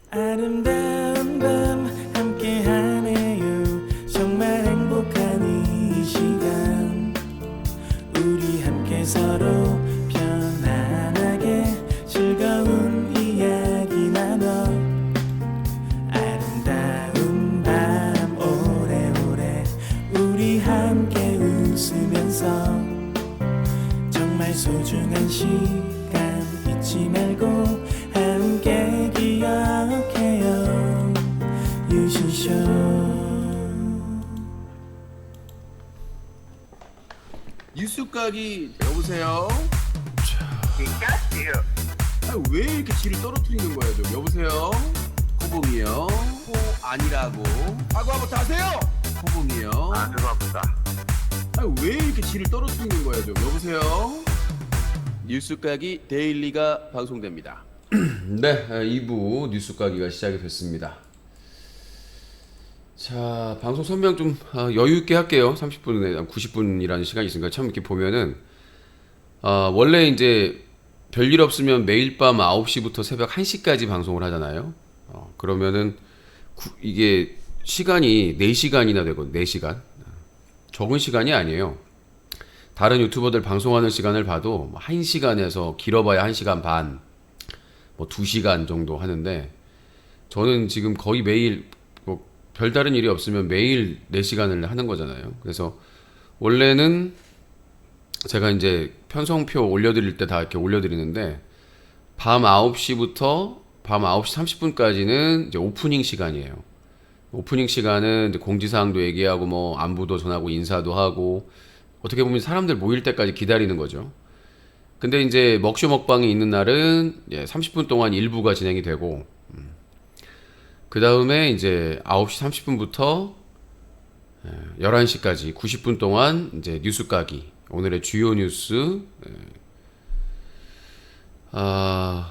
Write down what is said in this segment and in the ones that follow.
아름다운 밤 함께하네요. 정말 행복한 이 시간 우리 함께 서로 편안하게 즐거운 이야기 나눠 아름다운 밤 오래오래 우리 함께 웃으면서 정말 소중한 시간 잊지 말고 함께 기억해요. 유신쇼. 뉴스가기 여보세요? 가스요. 왜 이렇게 지를 떨어뜨리는 거야 좀. 여보세요? 호봉이요? 아니라고. 한번 다세요. 호봉이요? 죄송합니다. 왜 이렇게 지를 떨어뜨리는 거야 좀. 여보세요? 뉴스가기 데일리가 방송됩니다. 네, 2부 뉴스가기가 시작이 됐습니다. 자, 방송 설명 좀 여유 있게 할게요. 30분에 90분이라는 시간이 있으니까 참 이렇게 보면은 원래 이제 별일 없으면 매일 밤 9시부터 새벽 1시까지 방송을 하잖아요. 그러면은 이게 시간이 4시간이나 되거든요. 4시간. 적은 시간이 아니에요. 다른 유튜버들 방송하는 시간을 봐도 1시간에서 길어봐야 1시간 반, 뭐 2시간 정도 하는데 저는 지금 거의 매일 뭐 별다른 일이 없으면 매일 4시간을 하는 거잖아요. 그래서 원래는 제가 이제 편성표 올려드릴 때 다 이렇게 올려드리는데 밤 9시부터 밤 9시 30분까지는 이제 오프닝 시간이에요. 오프닝 시간은 이제 공지사항도 얘기하고 뭐 안부도 전하고 인사도 하고 어떻게 보면 사람들 모일 때까지 기다리는 거죠. 근데 이제 먹쇼 먹방이 있는 날은 30분 동안 일부가 진행이 되고 그 다음에 이제 9시 30분부터 11시까지 90분 동안 이제 뉴스 까기 오늘의 주요 뉴스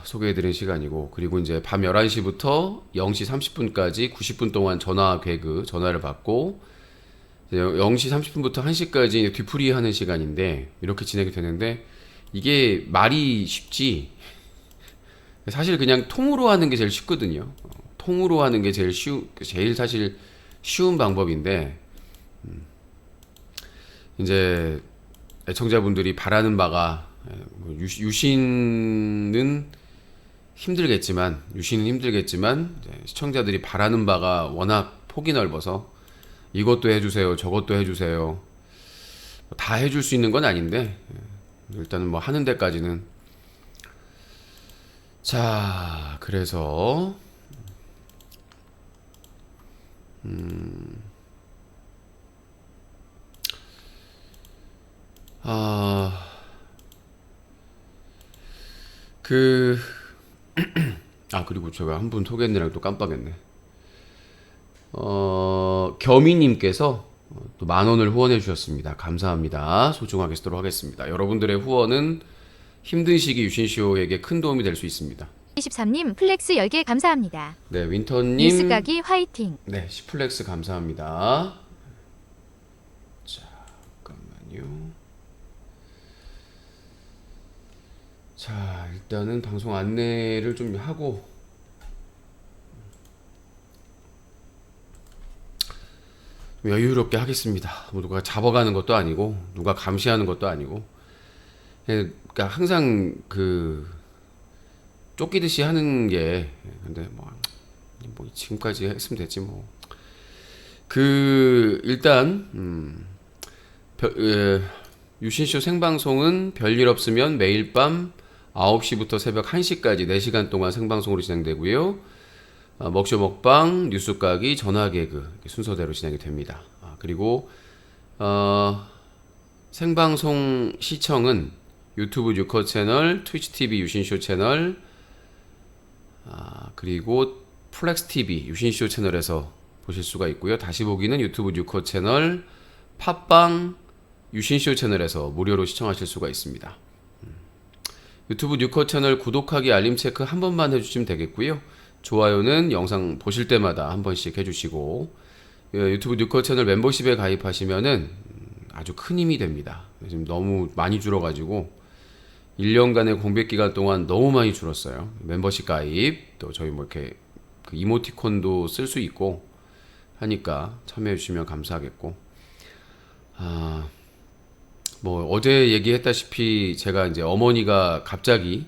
소개해드린 시간이고 그리고 이제 밤 11시부터 0시 30분까지 90분 동안 전화 개그 전화를 받고 0시 30분부터 1시까지 뒤풀이 하는 시간인데 이렇게 진행이 되는데 이게 말이 쉽지 사실 그냥 통으로 하는 게 제일 쉽거든요. 통으로 하는 게 제일 사실 쉬운 방법인데 이제 애청자분들이 바라는 바가 유신은 힘들겠지만 시청자들이 바라는 바가 워낙 폭이 넓어서 이것도 해주세요 저것도 해주세요 다 해줄 수 있는 건 아닌데 일단은 뭐 하는 데까지는 자 그래서 그리고 제가 한 분 소개했느라 또 깜빡했네. 겸이님께서 또 10,000원을 후원해 주셨습니다. 감사합니다. 소중하게 쓰도록 하겠습니다. 여러분들의 후원은 힘든 시기 유신쇼에게 큰 도움이 될 수 있습니다. 23님 플렉스 10개 감사합니다. 네, 윈터님 뉴스가기 화이팅. 네, 10플렉스 감사합니다. 잠깐만요. 자, 일단은 방송 안내를 좀 하고 여유롭게 하겠습니다. 뭐 누가 잡아가는 것도 아니고 누가 감시하는 것도 아니고 그러니까 항상 쫓기듯이 하는 게 근데 뭐 지금까지 했으면 됐지 뭐. 일단 유신쇼 생방송은 별일 없으면 매일 밤 9시부터 새벽 1시까지 4시간 동안 생방송으로 진행되고요. 먹쇼 먹방, 뉴스 까기, 전화 개그 순서대로 진행이 됩니다. 그리고 생방송 시청은 유튜브 뉴커 채널, 트위치 TV 유신쇼 채널, 그리고 플렉스 TV 유신쇼 채널에서 보실 수가 있고요. 다시 보기는 유튜브 뉴커 채널, 팟빵, 유신쇼 채널에서 무료로 시청하실 수가 있습니다. 유튜브 뉴커 채널 구독하기 알림 체크 한 번만 해주시면 되겠고요. 좋아요는 영상 보실 때마다 한 번씩 해주시고 유튜브 뉴커 채널 멤버십에 가입하시면은 아주 큰 힘이 됩니다. 지금 너무 많이 줄어가지고 1년간의 공백 기간 동안 너무 많이 줄었어요. 멤버십 가입 또 저희 뭐 이렇게 그 이모티콘도 쓸 수 있고 하니까 참여해 주시면 감사하겠고 뭐 어제 얘기했다시피 제가 이제 어머니가 갑자기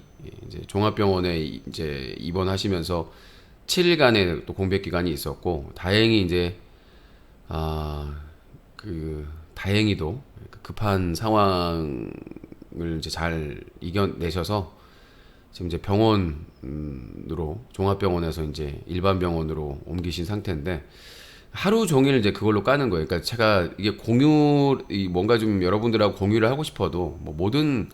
이제 종합병원에 이제 입원하시면서 7일간의 또 공백 기간이 있었고 다행히 이제 다행히도 급한 상황을 이제 잘 이겨내셔서 지금 이제 병원으로 종합병원에서 이제 일반 병원으로 옮기신 상태인데 하루 종일 이제 그걸로 까는 거예요. 그러니까 제가 이게 뭔가 좀 여러분들하고 공유를 하고 싶어도 뭐 모든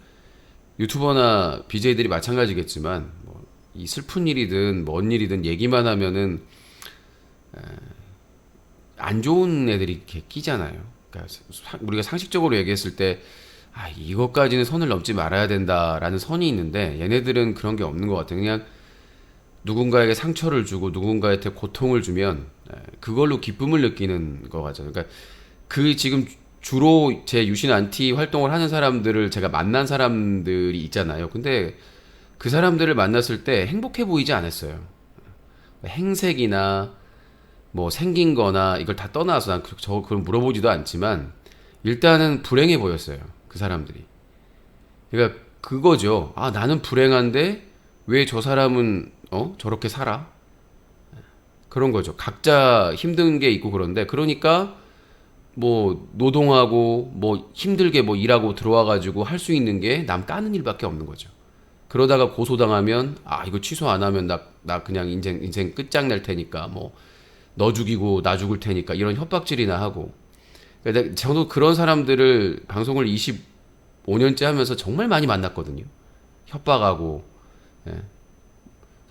유튜버나 BJ들이 마찬가지겠지만 뭐 이 슬픈 일이든 뭔 일이든 얘기만 하면은 안 좋은 애들이 이렇게 끼잖아요. 그러니까 우리가 상식적으로 얘기했을 때 이것까지는 선을 넘지 말아야 된다라는 선이 있는데 얘네들은 그런 게 없는 것 같아요. 그냥 누군가에게 상처를 주고 누군가한테 고통을 주면 그걸로 기쁨을 느끼는 거 같아요. 그러니까 지금 주로 제 유신 안티 활동을 하는 사람들을 제가 만난 사람들이 있잖아요. 근데 그 사람들을 만났을 때 행복해 보이지 않았어요. 행색이나 뭐 생긴 거나 이걸 다 떠나서 난 그걸 물어보지도 않지만 일단은 불행해 보였어요. 그 사람들이. 그러니까 그거죠. 나는 불행한데 왜 저 사람은 저렇게 살아? 그런 거죠. 각자 힘든 게 있고 그런데 그러니까 뭐 노동하고 뭐 힘들게 뭐 일하고 들어와 가지고 할 수 있는 게 남 까는 일밖에 없는 거죠. 그러다가 고소당하면 이거 취소 안 하면 나 그냥 인생 끝장날 테니까 뭐 너 죽이고 나 죽을 테니까 이런 협박질이나 하고. 그러니까 저도 그런 사람들을 방송을 25년째 하면서 정말 많이 만났거든요. 협박하고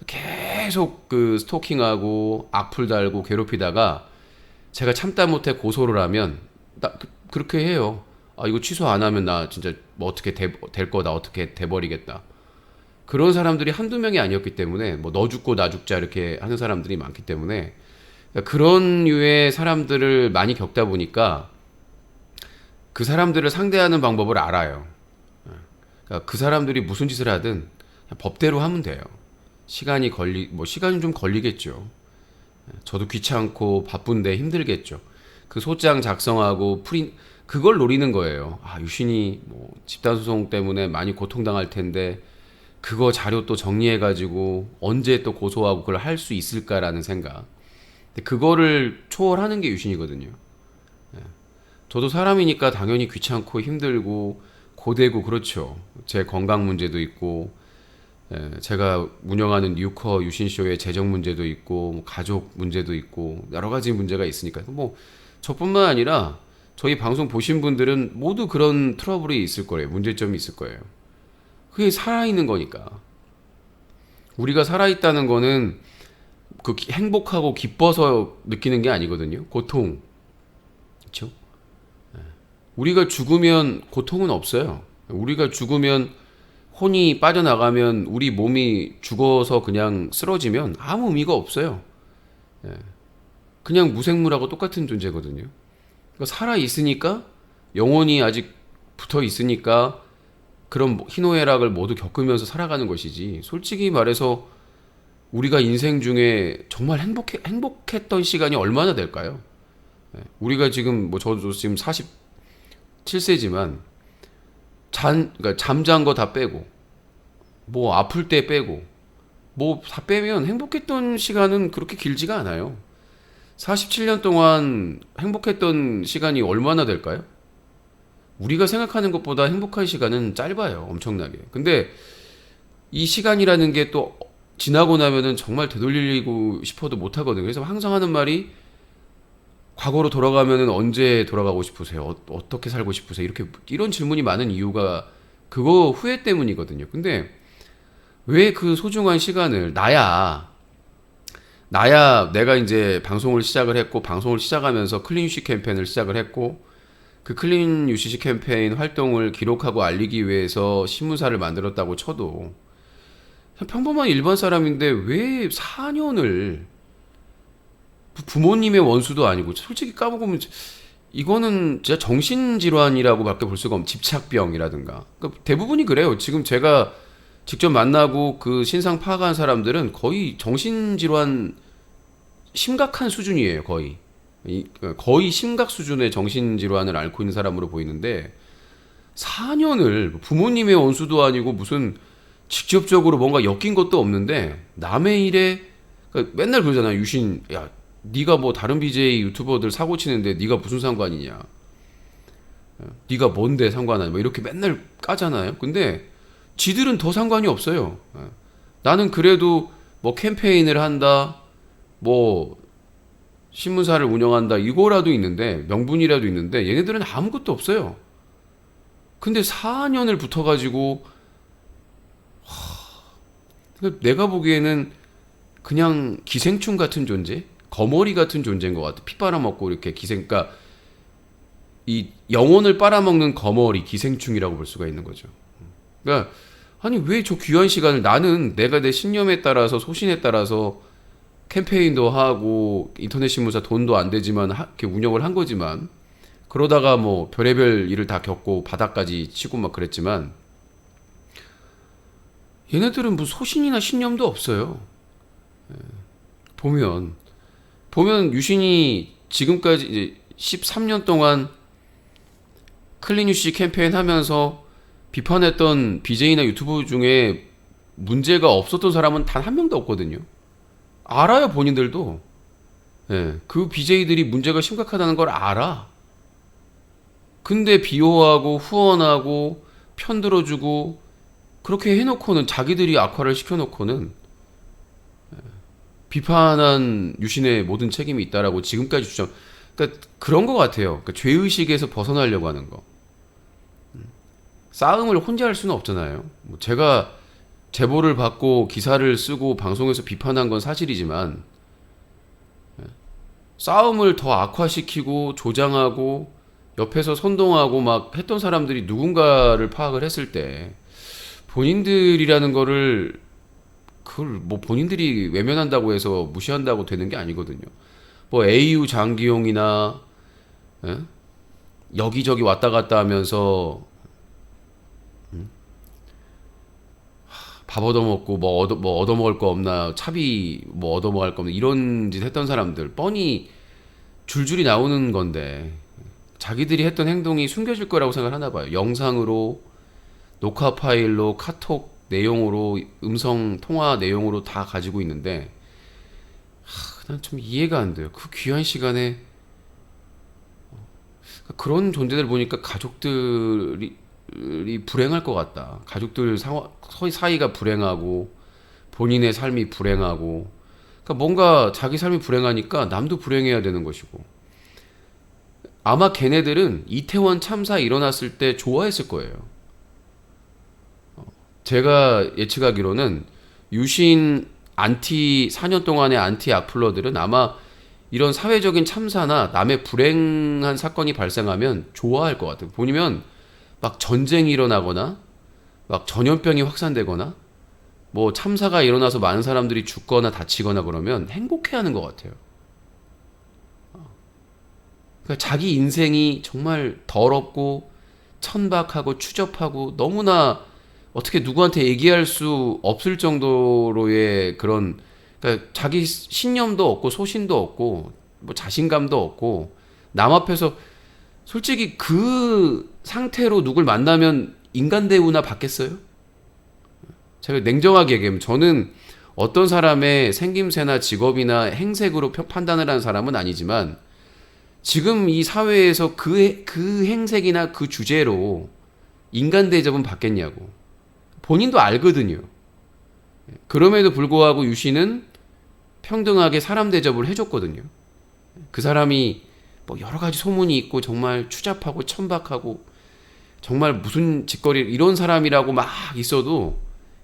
계속 그 스토킹하고 악플 달고 괴롭히다가 제가 참다 못해 고소를 하면 그렇게 해요. 이거 취소 안 하면 나 진짜 뭐 어떻게 될 거다 어떻게 돼버리겠다. 그런 사람들이 한두 명이 아니었기 때문에 뭐 너 죽고 나 죽자 이렇게 하는 사람들이 많기 때문에 그런 류의 사람들을 많이 겪다 보니까 그 사람들을 상대하는 방법을 알아요. 그러니까 그 사람들이 무슨 짓을 하든 법대로 하면 돼요. 시간이 좀 걸리겠죠. 저도 귀찮고 바쁜데 힘들겠죠. 그 소장 작성하고 그걸 노리는 거예요. 유신이 뭐 집단소송 때문에 많이 고통당할 텐데 그거 자료 또 정리해가지고 언제 또 고소하고 그걸 할 수 있을까라는 생각. 근데 그거를 초월하는 게 유신이거든요. 저도 사람이니까 당연히 귀찮고 힘들고 고되고 그렇죠. 제 건강 문제도 있고 제가 운영하는 뉴커 유신쇼의 재정 문제도 있고 뭐 가족 문제도 있고 여러 가지 문제가 있으니까 뭐 저뿐만 아니라 저희 방송 보신 분들은 모두 그런 트러블이 있을 거예요. 문제점이 있을 거예요. 그게 살아있는 거니까. 우리가 살아있다는 거는 그 행복하고 기뻐서 느끼는 게 아니거든요. 고통. 그렇죠? 우리가 죽으면 고통은 없어요. 우리가 죽으면 혼이 빠져나가면 우리 몸이 죽어서 그냥 쓰러지면 아무 의미가 없어요. 그냥 무생물하고 똑같은 존재거든요. 그러니까 살아있으니까 영혼이 아직 붙어 있으니까 그런 희노애락을 모두 겪으면서 살아가는 것이지. 솔직히 말해서 우리가 인생 중에 정말 행복했던 시간이 얼마나 될까요? 우리가 지금 저도 지금 47세지만 그러니까 잠잔 거 다 빼고 뭐 아플 때 빼고 뭐 다 빼면 행복했던 시간은 그렇게 길지가 않아요. 47년 동안 행복했던 시간이 얼마나 될까요? 우리가 생각하는 것보다 행복한 시간은 짧아요. 엄청나게. 근데 이 시간이라는 게 또 지나고 나면은 정말 되돌리고 싶어도 못 하거든요. 그래서 항상 하는 말이 과거로 돌아가면은 언제 돌아가고 싶으세요? 어떻게 살고 싶으세요? 이런 질문이 많은 이유가 그거 후회 때문이거든요. 근데 왜 그 소중한 시간을 나야 내가 이제 방송을 시작을 했고 방송을 시작하면서 클린쉬 캠페인을 시작을 했고 그 클린 UCC 캠페인 활동을 기록하고 알리기 위해서 신문사를 만들었다고 쳐도 그냥 평범한 일반 사람인데 왜 4년을 부모님의 원수도 아니고 솔직히 까먹으면 이거는 진짜 정신질환이라고밖에 볼 수가 없는 집착병이라든가 그러니까 대부분이 그래요. 지금 제가 직접 만나고 그 신상 파악한 사람들은 거의 정신질환 심각한 수준이에요. 거의 심각 수준의 정신질환을 앓고 있는 사람으로 보이는데 4년을 부모님의 원수도 아니고 무슨 직접적으로 뭔가 엮인 것도 없는데 남의 일에 그러니까 맨날 그러잖아요. 유신 야 네가 뭐 다른 BJ 유튜버들 사고 치는데 네가 무슨 상관이냐 네가 뭔데 상관하냐 뭐 이렇게 맨날 까잖아요. 근데 지들은 더 상관이 없어요. 나는 그래도 뭐 캠페인을 한다 뭐 신문사를 운영한다 이거라도 있는데 명분이라도 있는데 얘네들은 아무것도 없어요. 근데 4년을 붙어가지고 내가 보기에는 그냥 기생충 같은 존재, 거머리 같은 존재인 것 같아. 피 빨아먹고 이렇게 그러니까 이 영혼을 빨아먹는 거머리, 기생충이라고 볼 수가 있는 거죠. 그러니까 아니 왜 저 귀한 시간을 나는 내가 내 신념에 따라서 소신에 따라서 캠페인도 하고 인터넷 신문사 돈도 안 되지만 이렇게 운영을 한 거지만 그러다가 뭐 별의별 일을 다 겪고 바닥까지 치고 막 그랬지만 얘네들은 뭐 소신이나 신념도 없어요. 보면 유신이 지금까지 이제 13년 동안 클린 UCC 캠페인 하면서 비판했던 BJ나 유튜버 중에 문제가 없었던 사람은 단 한 명도 없거든요. 알아요, 본인들도. 그 BJ들이 문제가 심각하다는 걸 알아. 근데 비호하고 후원하고 편들어주고 그렇게 해놓고는 자기들이 악화를 시켜놓고는 비판한 유신의 모든 책임이 있다라고 지금까지 주장. 그러니까 그런 것 같아요. 그러니까 죄의식에서 벗어나려고 하는 거. 싸움을 혼자 할 수는 없잖아요. 뭐 제가 제보를 받고 기사를 쓰고 방송에서 비판한 건 사실이지만 싸움을 더 악화시키고 조장하고 옆에서 선동하고 막 했던 사람들이 누군가를 파악을 했을 때 본인들이라는 거를 그걸 뭐 본인들이 외면한다고 해서 무시한다고 되는 게 아니거든요. 뭐 AU 장기용이나 여기저기 왔다 갔다 하면서 밥 얻어먹고 뭐 얻어먹을 거 없나 차비 뭐 얻어먹을 거 없나 이런 짓 했던 사람들 뻔히 줄줄이 나오는 건데 자기들이 했던 행동이 숨겨질 거라고 생각하나 봐요. 영상으로 녹화 파일로 카톡 내용으로 음성 통화 내용으로 다 가지고 있는데 난 좀 이해가 안 돼요. 그 귀한 시간에 그런 존재들 보니까 가족들이 불행할 것 같다. 가족들 사이가 불행하고 본인의 삶이 불행하고 그러니까 뭔가 자기 삶이 불행하니까 남도 불행해야 되는 것이고 아마 걔네들은 이태원 참사 일어났을 때 좋아했을 거예요. 제가 예측하기로는 유신 4년 동안의 안티 악플러들은 아마 이런 사회적인 참사나 남의 불행한 사건이 발생하면 좋아할 것 같아요. 보면 막 전쟁이 일어나거나 막 전염병이 확산되거나 뭐 참사가 일어나서 많은 사람들이 죽거나 다치거나 그러면 행복해하는 것 같아요. 그러니까 자기 인생이 정말 더럽고 천박하고 추접하고 너무나 어떻게 누구한테 얘기할 수 없을 정도로의 그런 그러니까 자기 신념도 없고 소신도 없고 뭐 자신감도 없고 남 앞에서 솔직히 그 상태로 누굴 만나면 인간 대우나 받겠어요? 제가 냉정하게 얘기하면 저는 어떤 사람의 생김새나 직업이나 행색으로 판단을 하는 사람은 아니지만 지금 이 사회에서 그 행색이나 그 주제로 인간 대접은 받겠냐고 본인도 알거든요. 그럼에도 불구하고 유씨는 평등하게 사람 대접을 해줬거든요. 그 사람이 뭐 여러 가지 소문이 있고 정말 추잡하고 천박하고 정말 무슨 짓거리 이런 사람이라고 막 있어도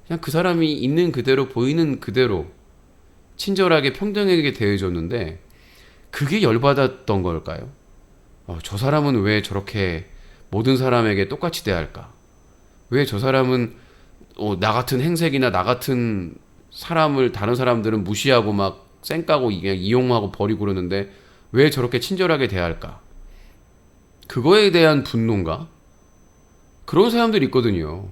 그냥 그 사람이 있는 그대로 보이는 그대로 친절하게 평등하게 대해줬는데 그게 열받았던 걸까요? 저 사람은 왜 저렇게 모든 사람에게 똑같이 대할까? 왜 저 사람은 나 같은 행색이나 나 같은 사람을 다른 사람들은 무시하고 막 쌩까고 그냥 이용하고 버리고 그러는데 왜 저렇게 친절하게 대할까? 그거에 대한 분노인가? 그런 사람들이 있거든요.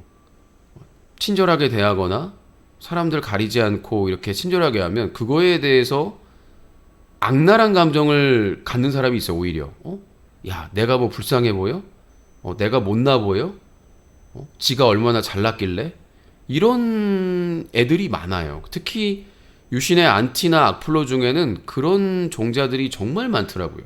친절하게 대하거나 사람들 가리지 않고 이렇게 친절하게 하면 그거에 대해서 악랄한 감정을 갖는 사람이 있어요. 오히려 야, 내가 뭐 불쌍해 보여? 내가 못나 보여? 지가 얼마나 잘났길래? 이런 애들이 많아요. 특히 유신의 안티나 악플러 중에는 그런 종자들이 정말 많더라고요.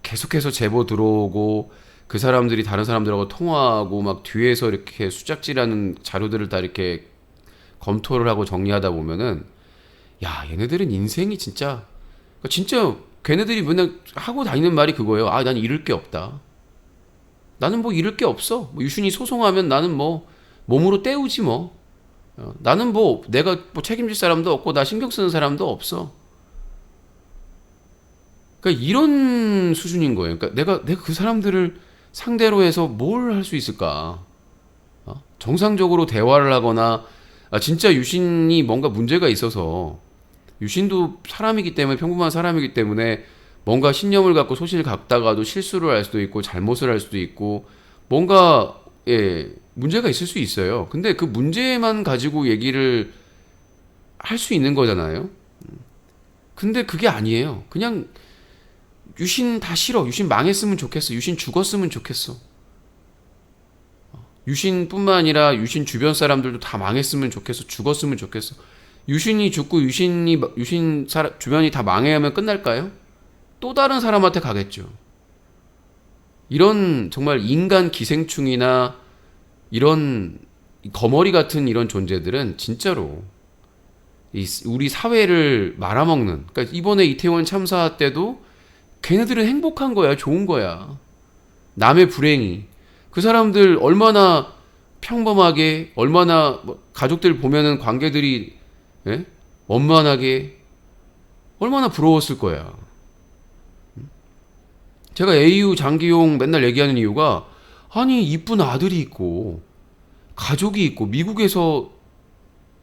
계속해서 제보 들어오고 그 사람들이 다른 사람들하고 통화하고 막 뒤에서 이렇게 수작질하는 자료들을 다 이렇게 검토를 하고 정리하다 보면은 야, 얘네들은 인생이 진짜 걔네들이 맨날 하고 다니는 말이 그거예요. 아, 난 잃을 게 없다. 나는 뭐 잃을 게 없어. 뭐 유신이 소송하면 나는 뭐 몸으로 때우지 뭐. 나는 뭐 내가 뭐 책임질 사람도 없고 나 신경 쓰는 사람도 없어. 그러니까 이런 수준인 거예요. 그러니까 내가 그 사람들을 상대로 해서 뭘 할 수 있을까? 정상적으로 대화를 하거나 진짜 유신이 뭔가 문제가 있어서 유신도 사람이기 때문에 평범한 사람이기 때문에 뭔가 신념을 갖고 소신을 갖다가도 실수를 할 수도 있고 잘못을 할 수도 있고 뭔가 문제가 있을 수 있어요. 근데 그 문제만 가지고 얘기를 할 수 있는 거잖아요. 근데 그게 아니에요. 그냥 유신 다 싫어. 유신 망했으면 좋겠어. 유신 죽었으면 좋겠어. 유신뿐만 아니라 유신 주변 사람들도 다 망했으면 좋겠어. 죽었으면 좋겠어. 유신이 죽고 주변이 다 망해야만 끝날까요? 또 다른 사람한테 가겠죠. 이런 정말 인간 기생충이나 이런 거머리 같은 이런 존재들은 진짜로 우리 사회를 말아먹는. 그러니까 이번에 이태원 참사 때도 걔네들은 행복한 거야, 좋은 거야. 남의 불행이. 그 사람들 얼마나 평범하게, 얼마나 가족들 보면은 관계들이 원만하게, 얼마나 부러웠을 거야. 제가 AU 장기용 맨날 얘기하는 이유가 아니 이쁜 아들이 있고 가족이 있고 미국에서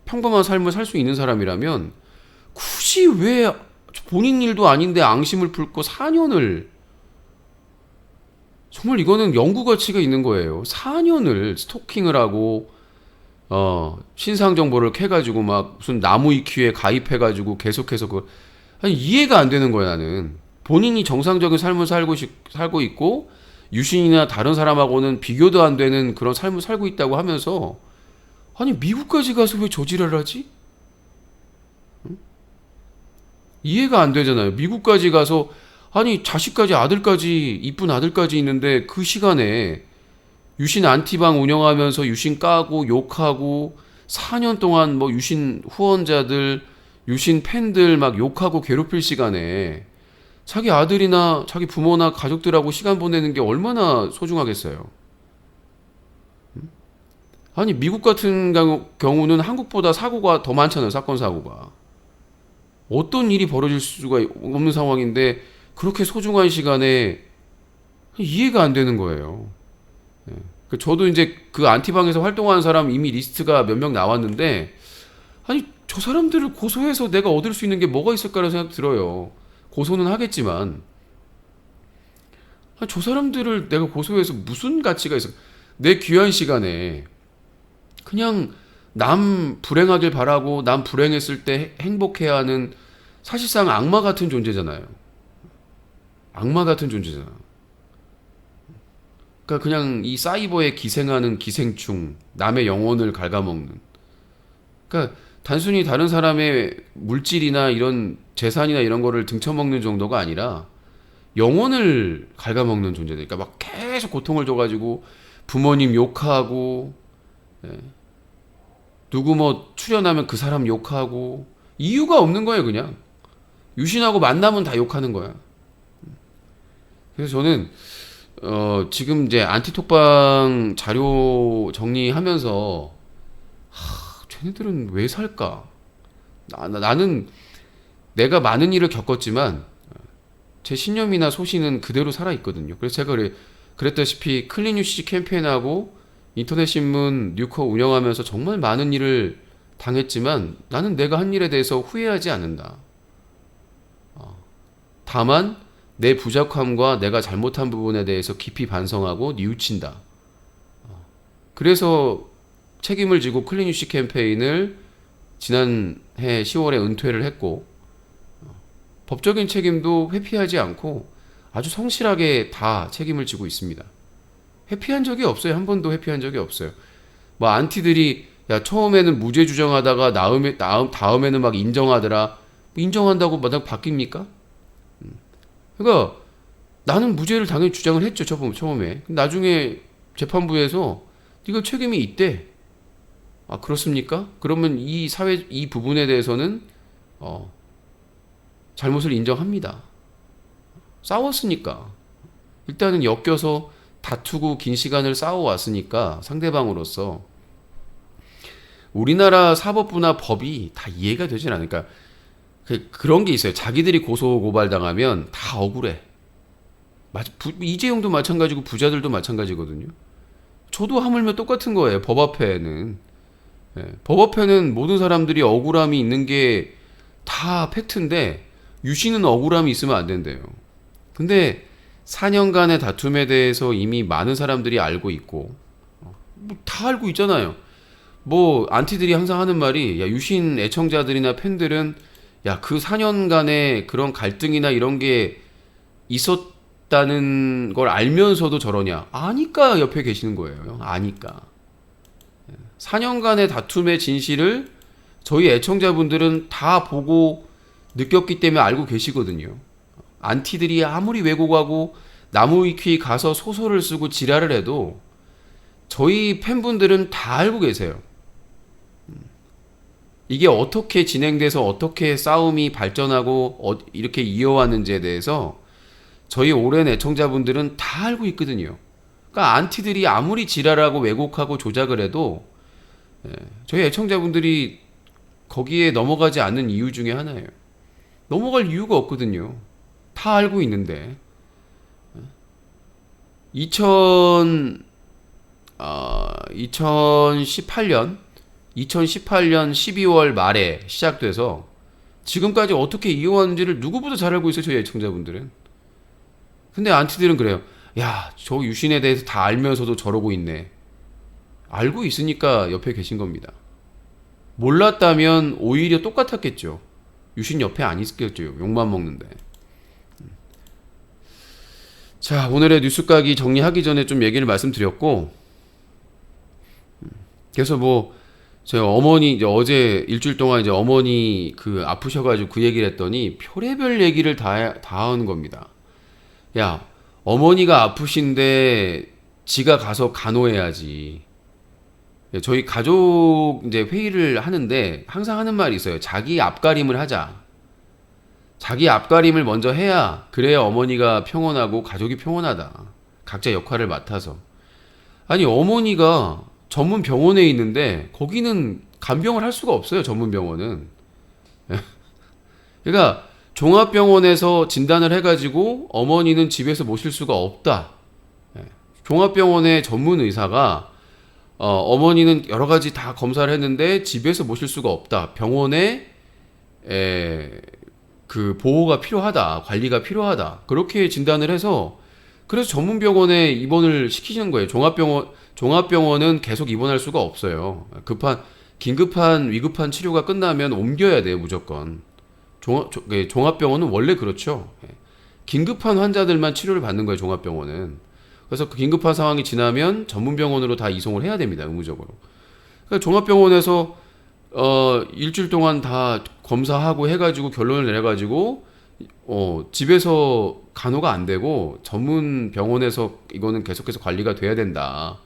평범한 삶을 살 수 있는 사람이라면 굳이 왜 본인 일도 아닌데 앙심을 품고 4년을 정말 이거는 연구 가치가 있는 거예요. 4년을 스토킹을 하고 신상 정보를 캐가지고 막 무슨 나무 위키에 가입해가지고 계속해서 아니 이해가 안 되는 거야 나는. 본인이 정상적인 삶을 살고 있고 유신이나 다른 사람하고는 비교도 안 되는 그런 삶을 살고 있다고 하면서 아니 미국까지 가서 왜 저지랄을 하지? 응? 이해가 안 되잖아요. 미국까지 가서 아니 자식까지 아들까지 이쁜 아들까지 있는데 그 시간에 유신 안티방 운영하면서 유신 까고 욕하고 4년 동안 뭐 유신 후원자들 유신 팬들 막 욕하고 괴롭힐 시간에 자기 아들이나 자기 부모나 가족들하고 시간 보내는 게 얼마나 소중하겠어요. 아니 미국 같은 경우는 한국보다 사고가 더 많잖아요. 사건 사고가. 어떤 일이 벌어질 수가 없는 상황인데 그렇게 소중한 시간에 이해가 안 되는 거예요. 저도 이제 그 안티방에서 활동하는 사람 이미 리스트가 몇 명 나왔는데 아니 저 사람들을 고소해서 내가 얻을 수 있는 게 뭐가 있을까라는 생각 들어요. 고소는 하겠지만 저 사람들을 내가 고소해서 무슨 가치가 있어? 내 귀한 시간에 그냥 남 불행하길 바라고 남 불행했을 때 행복해야 하는 사실상 악마 같은 존재잖아요. 악마 같은 존재잖아. 그러니까 그냥 이 사이버에 기생하는 기생충, 남의 영혼을 갉아먹는. 그러니까 단순히 다른 사람의 물질이나 이런 재산이나 이런 거를 등쳐먹는 정도가 아니라 영혼을 갉아먹는 존재들. 그러니까 막 계속 고통을 줘가지고 부모님 욕하고, 누구 뭐 출연하면 그 사람 욕하고 이유가 없는 거예요, 그냥. 유신하고 만나면 다 욕하는 거야. 그래서 저는 지금 이제 안티톡방 자료 정리하면서 쟤네들은 왜 살까? 나는 내가 많은 일을 겪었지만 제 신념이나 소신은 그대로 살아 있거든요. 그래서 제가 그랬다시피 클린 UCC 캠페인하고 인터넷 신문 뉴커 운영하면서 정말 많은 일을 당했지만 나는 내가 한 일에 대해서 후회하지 않는다. 다만 내 부족함과 내가 잘못한 부분에 대해서 깊이 반성하고 뉘우친다. 그래서 책임을 지고 클린 UCC 캠페인을 지난해 10월에 은퇴를 했고 법적인 책임도 회피하지 않고 아주 성실하게 다 책임을 지고 있습니다. 회피한 적이 없어요. 한 번도 회피한 적이 없어요. 뭐 안티들이 야 처음에는 무죄 주장하다가 다음에는 막 인정하더라. 인정한다고 마냥 바뀝니까? 그러니까 나는 무죄를 당연히 주장을 했죠. 처음에. 나중에 재판부에서 네가 책임이 있대. 아 그렇습니까? 그러면 이 부분에 대해서는 잘못을 인정합니다. 싸웠으니까. 일단은 엮여서 다투고 긴 시간을 싸워왔으니까 상대방으로서 우리나라 사법부나 법이 다 이해가 되진 않으니까 그런 게 있어요. 자기들이 고소고발당하면 다 억울해. 이재용도 마찬가지고 부자들도 마찬가지거든요. 저도 하물며 똑같은 거예요. 법 앞에는. 법 앞에는 모든 사람들이 억울함이 있는 게 다 팩트인데 유씨는 억울함이 있으면 안 된대요. 근데 4년간의 다툼에 대해서 이미 많은 사람들이 알고 있고 다 알고 있잖아요. 뭐 안티들이 항상 하는 말이 야 유신 애청자들이나 팬들은 야 그 4년간의 그런 갈등이나 이런 게 있었다는 걸 알면서도 저러냐. 아니까 옆에 계시는 거예요. 아니까. 4년간의 다툼의 진실을 저희 애청자분들은 다 보고 느꼈기 때문에 알고 계시거든요. 안티들이 아무리 왜곡하고 나무위키 가서 소설을 쓰고 지랄을 해도 저희 팬분들은 다 알고 계세요. 이게 어떻게 진행돼서 어떻게 싸움이 발전하고 이렇게 이어왔는지에 대해서 저희 오랜 애청자분들은 다 알고 있거든요. 그러니까 안티들이 아무리 지랄하고 왜곡하고 조작을 해도 저희 애청자분들이 거기에 넘어가지 않는 이유 중에 하나예요. 넘어갈 이유가 없거든요. 다 알고 있는데 2018년 12월 말에 시작돼서 지금까지 어떻게 이어왔는지를 누구보다 잘 알고 있어요. 저희 애청자분들은. 근데 안티들은 그래요. 야, 저 유신에 대해서 다 알면서도 저러고 있네. 알고 있으니까 옆에 계신 겁니다. 몰랐다면 오히려 똑같았겠죠. 유신 옆에 안 있었겠죠. 욕만 먹는데. 자, 오늘의 뉴스 까기 정리하기 전에 좀 얘기를 말씀드렸고, 그래서 뭐 저희 어머니 이제 어제 일주일 동안 이제 어머니 아프셔가지고 그 얘기를 했더니 별의별 얘기를 다 하는 겁니다. 야, 어머니가 아프신데 지가 가서 간호해야지. 저희 가족 이제 회의를 하는데 항상 하는 말이 있어요. 자기 앞가림을 하자. 자기 앞가림을 먼저 해야 그래야 어머니가 평온하고 가족이 평온하다. 각자 역할을 맡아서. 아니 어머니가 전문 병원에 있는데 거기는 간병을 할 수가 없어요. 전문 병원은. 그러니까 종합병원에서 진단을 해가지고 어머니는 집에서 모실 수가 없다. 종합병원의 전문 의사가 어머니는 여러 가지 다 검사를 했는데 집에서 모실 수가 없다. 병원에 그 보호가 필요하다. 관리가 필요하다. 그렇게 진단을 해서 그래서 전문 병원에 입원을 시키시는 거예요. 종합병원은 계속 입원할 수가 없어요. 긴급한 위급한 치료가 끝나면 옮겨야 돼요. 무조건. 종합병원은 원래 그렇죠. 긴급한 환자들만 치료를 받는 거예요. 종합병원은. 그래서 그 긴급한 상황이 지나면 전문병원으로 다 이송을 해야 됩니다. 의무적으로. 그러니까 종합병원에서 일주일 동안 다 검사하고 해가지고 결론을 내려가지고 집에서 간호가 안 되고 전문 병원에서 이거는 계속해서 관리가 돼야 된다.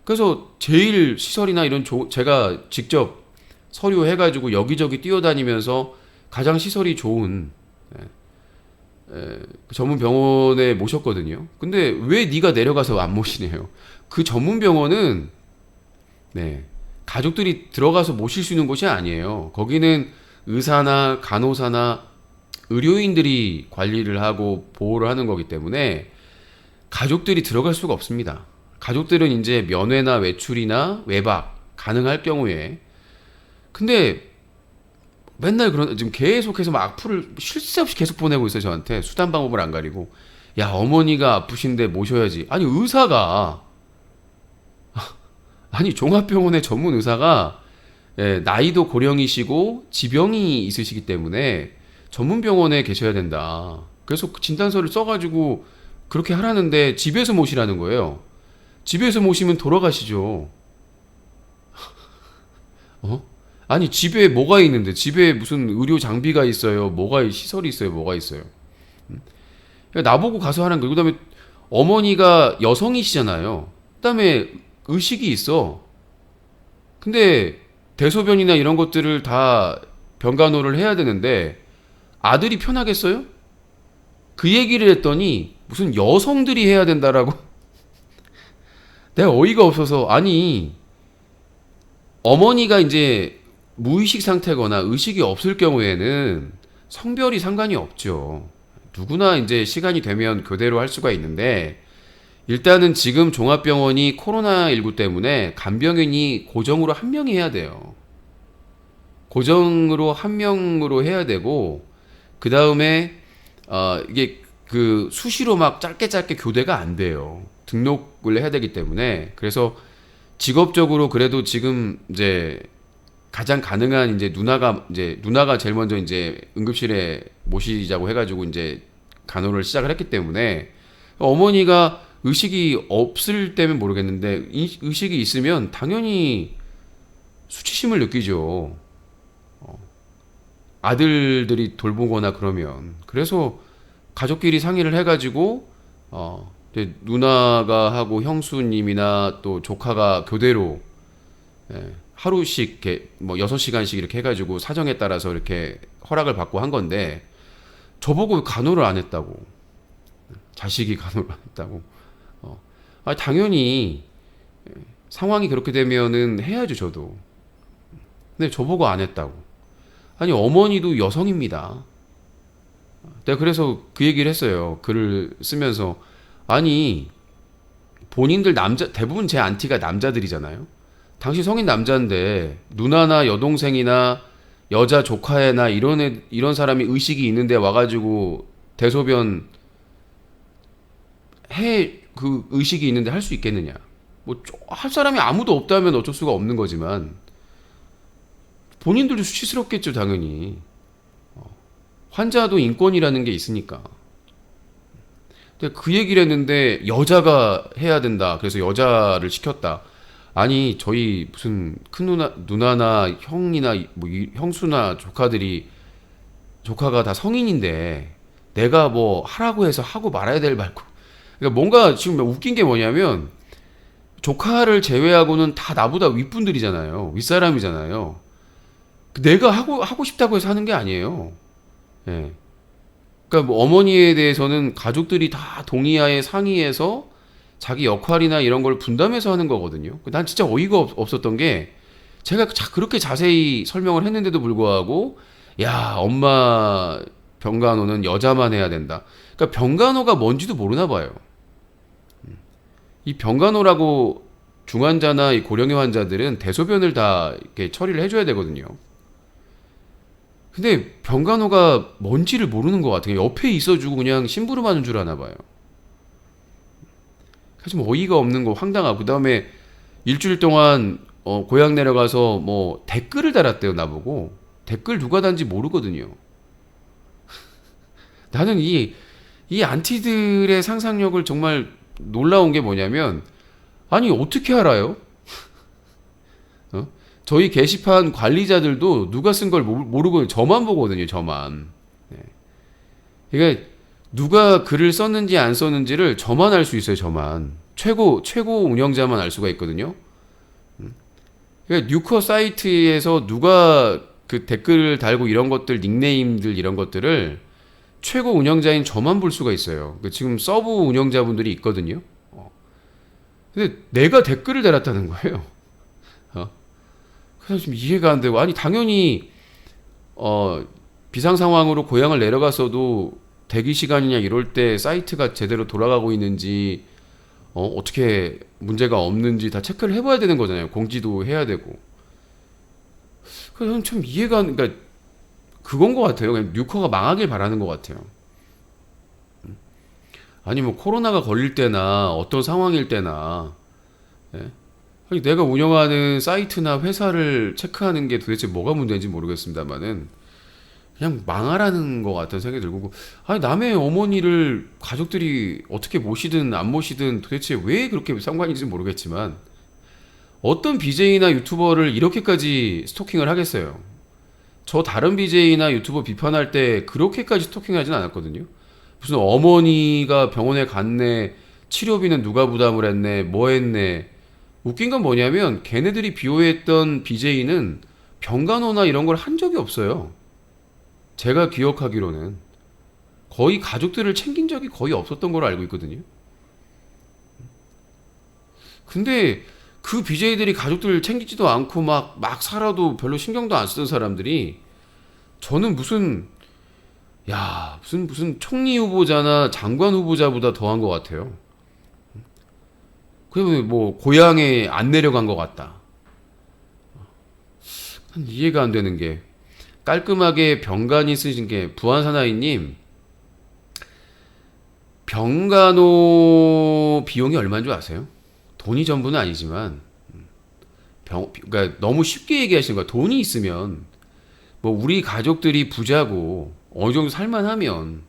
그래서 제일 시설이나 이런 제가 직접 서류 해가지고 여기저기 뛰어다니면서 가장 시설이 좋은 전문 병원에 모셨거든요. 근데 왜 네가 내려가서 안 모시네요? 그 전문 병원은 가족들이 들어가서 모실 수 있는 곳이 아니에요. 거기는 의사나 간호사나 의료인들이 관리를 하고 보호를 하는 거기 때문에 가족들이 들어갈 수가 없습니다. 가족들은 이제 면회나 외출이나 외박 가능할 경우에 근데 맨날 지금 계속해서 막 악플을 쉴 새 없이 계속 보내고 있어요. 저한테 수단 방법을 안 가리고 야 어머니가 아프신데 모셔야지. 아니 의사가 아니 종합병원의 전문 의사가 예, 나이도 고령이시고 지병이 있으시기 때문에 전문 병원에 계셔야 된다. 그래서 그 진단서를 써가지고 그렇게 하라는데 집에서 모시라는 거예요. 집에서 모시면 돌아가시죠. 어? 아니 집에 뭐가 있는데 집에 무슨 의료 장비가 있어요. 뭐가 시설이 있어요. 뭐가 있어요. 그러니까 나보고 가서 하는 거예요. 그다음에 어머니가 여성이시잖아요. 그다음에 의식이 있어. 근데 대소변이나 이런 것들을 다 병간호를 해야 되는데 아들이 편하겠어요? 그 얘기를 했더니 무슨 여성들이 해야 된다라고 내가 어이가 없어서 아니 어머니가 이제 무의식 상태거나 의식이 없을 경우에는 성별이 상관이 없죠. 누구나 이제 시간이 되면 교대로 할 수가 있는데 일단은 지금 종합병원이 코로나19 때문에 간병인이 고정으로 한 명이 해야 돼요. 고정으로 한 명으로 해야 되고 그 다음에 이게 그 수시로 막 짧게 교대가 안 돼요. 등록을 해야 되기 때문에 그래서 직업적으로 그래도 지금 이제 가장 가능한 이제 누나가 제일 먼저 이제 응급실에 모시자고 해가지고 이제 간호를 시작을 했기 때문에 어머니가 의식이 없을 때면 모르겠는데 의식이 있으면 당연히 수치심을 느끼죠. 아들들이 돌보거나 그러면 그래서 가족끼리 상의를 해가지고 누나가 하고 형수님이나 또 조카가 교대로 하루씩 이렇게 뭐 6시간씩 이렇게 해가지고 사정에 따라서 이렇게 허락을 받고 한 건데 저보고 간호를 안 했다고 자식이 간호를 안 했다고 당연히 상황이 그렇게 되면은 해야죠 저도. 근데 저보고 안 했다고. 아니 어머니도 여성입니다. 내가 그래서 그 얘기를 했어요. 글을 쓰면서 아니 본인들 대부분 제 안티가 남자들이잖아요. 당시 성인 남자인데 누나나 여동생이나 여자 조카애나 이런 사람이 의식이 있는데 와가지고 대소변 그 의식이 있는데 할 수 있겠느냐. 뭐 할 사람이 아무도 없다면 어쩔 수가 없는 거지만 본인들도 수치스럽겠죠 당연히. 환자도 인권이라는 게 있으니까. 근데 그 얘기를 했는데 여자가 해야 된다. 그래서 여자를 시켰다. 아니 저희 무슨 큰 누나나 형이나 뭐 형수나 조카가 다 성인인데 내가 뭐 하라고 해서 하고 말아야 될 말고. 그러니까 뭔가 지금 웃긴 게 뭐냐면 조카를 제외하고는 다 나보다 윗분들이잖아요. 윗사람이잖아요. 내가 하고 싶다고 해서 하는 게 아니에요. 예. 그러니까 뭐 어머니에 대해서는 가족들이 다 동의하에 상의해서 자기 역할이나 이런 걸 분담해서 하는 거거든요. 난 진짜 어이가 없었던 게 제가 그렇게 자세히 설명을 했는데도 불구하고 야 엄마 병간호는 여자만 해야 된다. 그러니까 병간호가 뭔지도 모르나 봐요. 이 병간호라고 중환자나 이 고령의 환자들은 대소변을 다 이렇게 처리를 해줘야 되거든요. 근데 병간호가 뭔지를 모르는 것 같아요. 옆에 있어주고 그냥 심부름하는 줄 아나 봐요. 좀 어이가 없는 거 황당하고 그다음에 일주일 동안 고향 내려가서 뭐 댓글을 달았대요 나보고. 댓글 누가 단지 모르거든요. 나는 이 안티들의 상상력을 정말 놀라운 게 뭐냐면 아니 어떻게 알아요? 저희 게시판 관리자들도 누가 쓴 걸 모르고 저만 보거든요. 저만. 네. 그러니까 누가 글을 썼는지 안 썼는지를 저만 알 수 있어요. 저만. 최고 운영자만 알 수가 있거든요. 그러니까 뉴커 사이트에서 누가 그 댓글을 달고 이런 것들 닉네임들 이런 것들을 최고 운영자인 저만 볼 수가 있어요. 지금 서브 운영자분들이 있거든요. 근데 내가 댓글을 달았다는 거예요. 그래서 좀 이해가 안 되고 아니 당연히 비상 상황으로 고향을 내려갔어도 대기 시간이냐 이럴 때 사이트가 제대로 돌아가고 있는지 어떻게 문제가 없는지 다 체크를 해봐야 되는 거잖아요. 공지도 해야 되고. 그래서 저는 참 이해가 그러니까 그건 것 같아요. 그냥 뉴커가 망하길 바라는 것 같아요. 아니 뭐 코로나가 걸릴 때나 어떤 상황일 때나 예? 아니, 내가 운영하는 사이트나 회사를 체크하는 게 도대체 뭐가 문제인지 모르겠습니다만은 그냥 망하라는 것 같다는 생각이 들고 아니 남의 어머니를 가족들이 어떻게 모시든 안 모시든 도대체 왜 그렇게 상관인지 모르겠지만 어떤 BJ나 유튜버를 이렇게까지 스토킹을 하겠어요. 저 다른 BJ나 유튜버 비판할 때 그렇게까지 스토킹하진 않았거든요. 무슨 어머니가 병원에 갔네, 치료비는 누가 부담을 했네, 뭐 했네. 웃긴 건 뭐냐면 걔네들이 비호했던 BJ는 병간호나 이런 걸 한 적이 없어요. 제가 기억하기로는 거의 가족들을 챙긴 적이 거의 없었던 걸로 알고 있거든요. 근데 그 BJ들이 가족들을 챙기지도 않고 막 살아도 별로 신경도 안 쓰던 사람들이 저는 무슨 총리 후보자나 장관 후보자보다 더한 것 같아요. 그러면 뭐 고향에 안 내려간 것 같다. 이해가 안 되는 게 깔끔하게 병간이 쓰신 게 부안사나이님 병간호 비용이 얼마인 줄 아세요? 돈이 전부는 아니지만 그러니까 너무 쉽게 얘기하시는 거야. 돈이 있으면 뭐 우리 가족들이 부자고 어느 정도 살만하면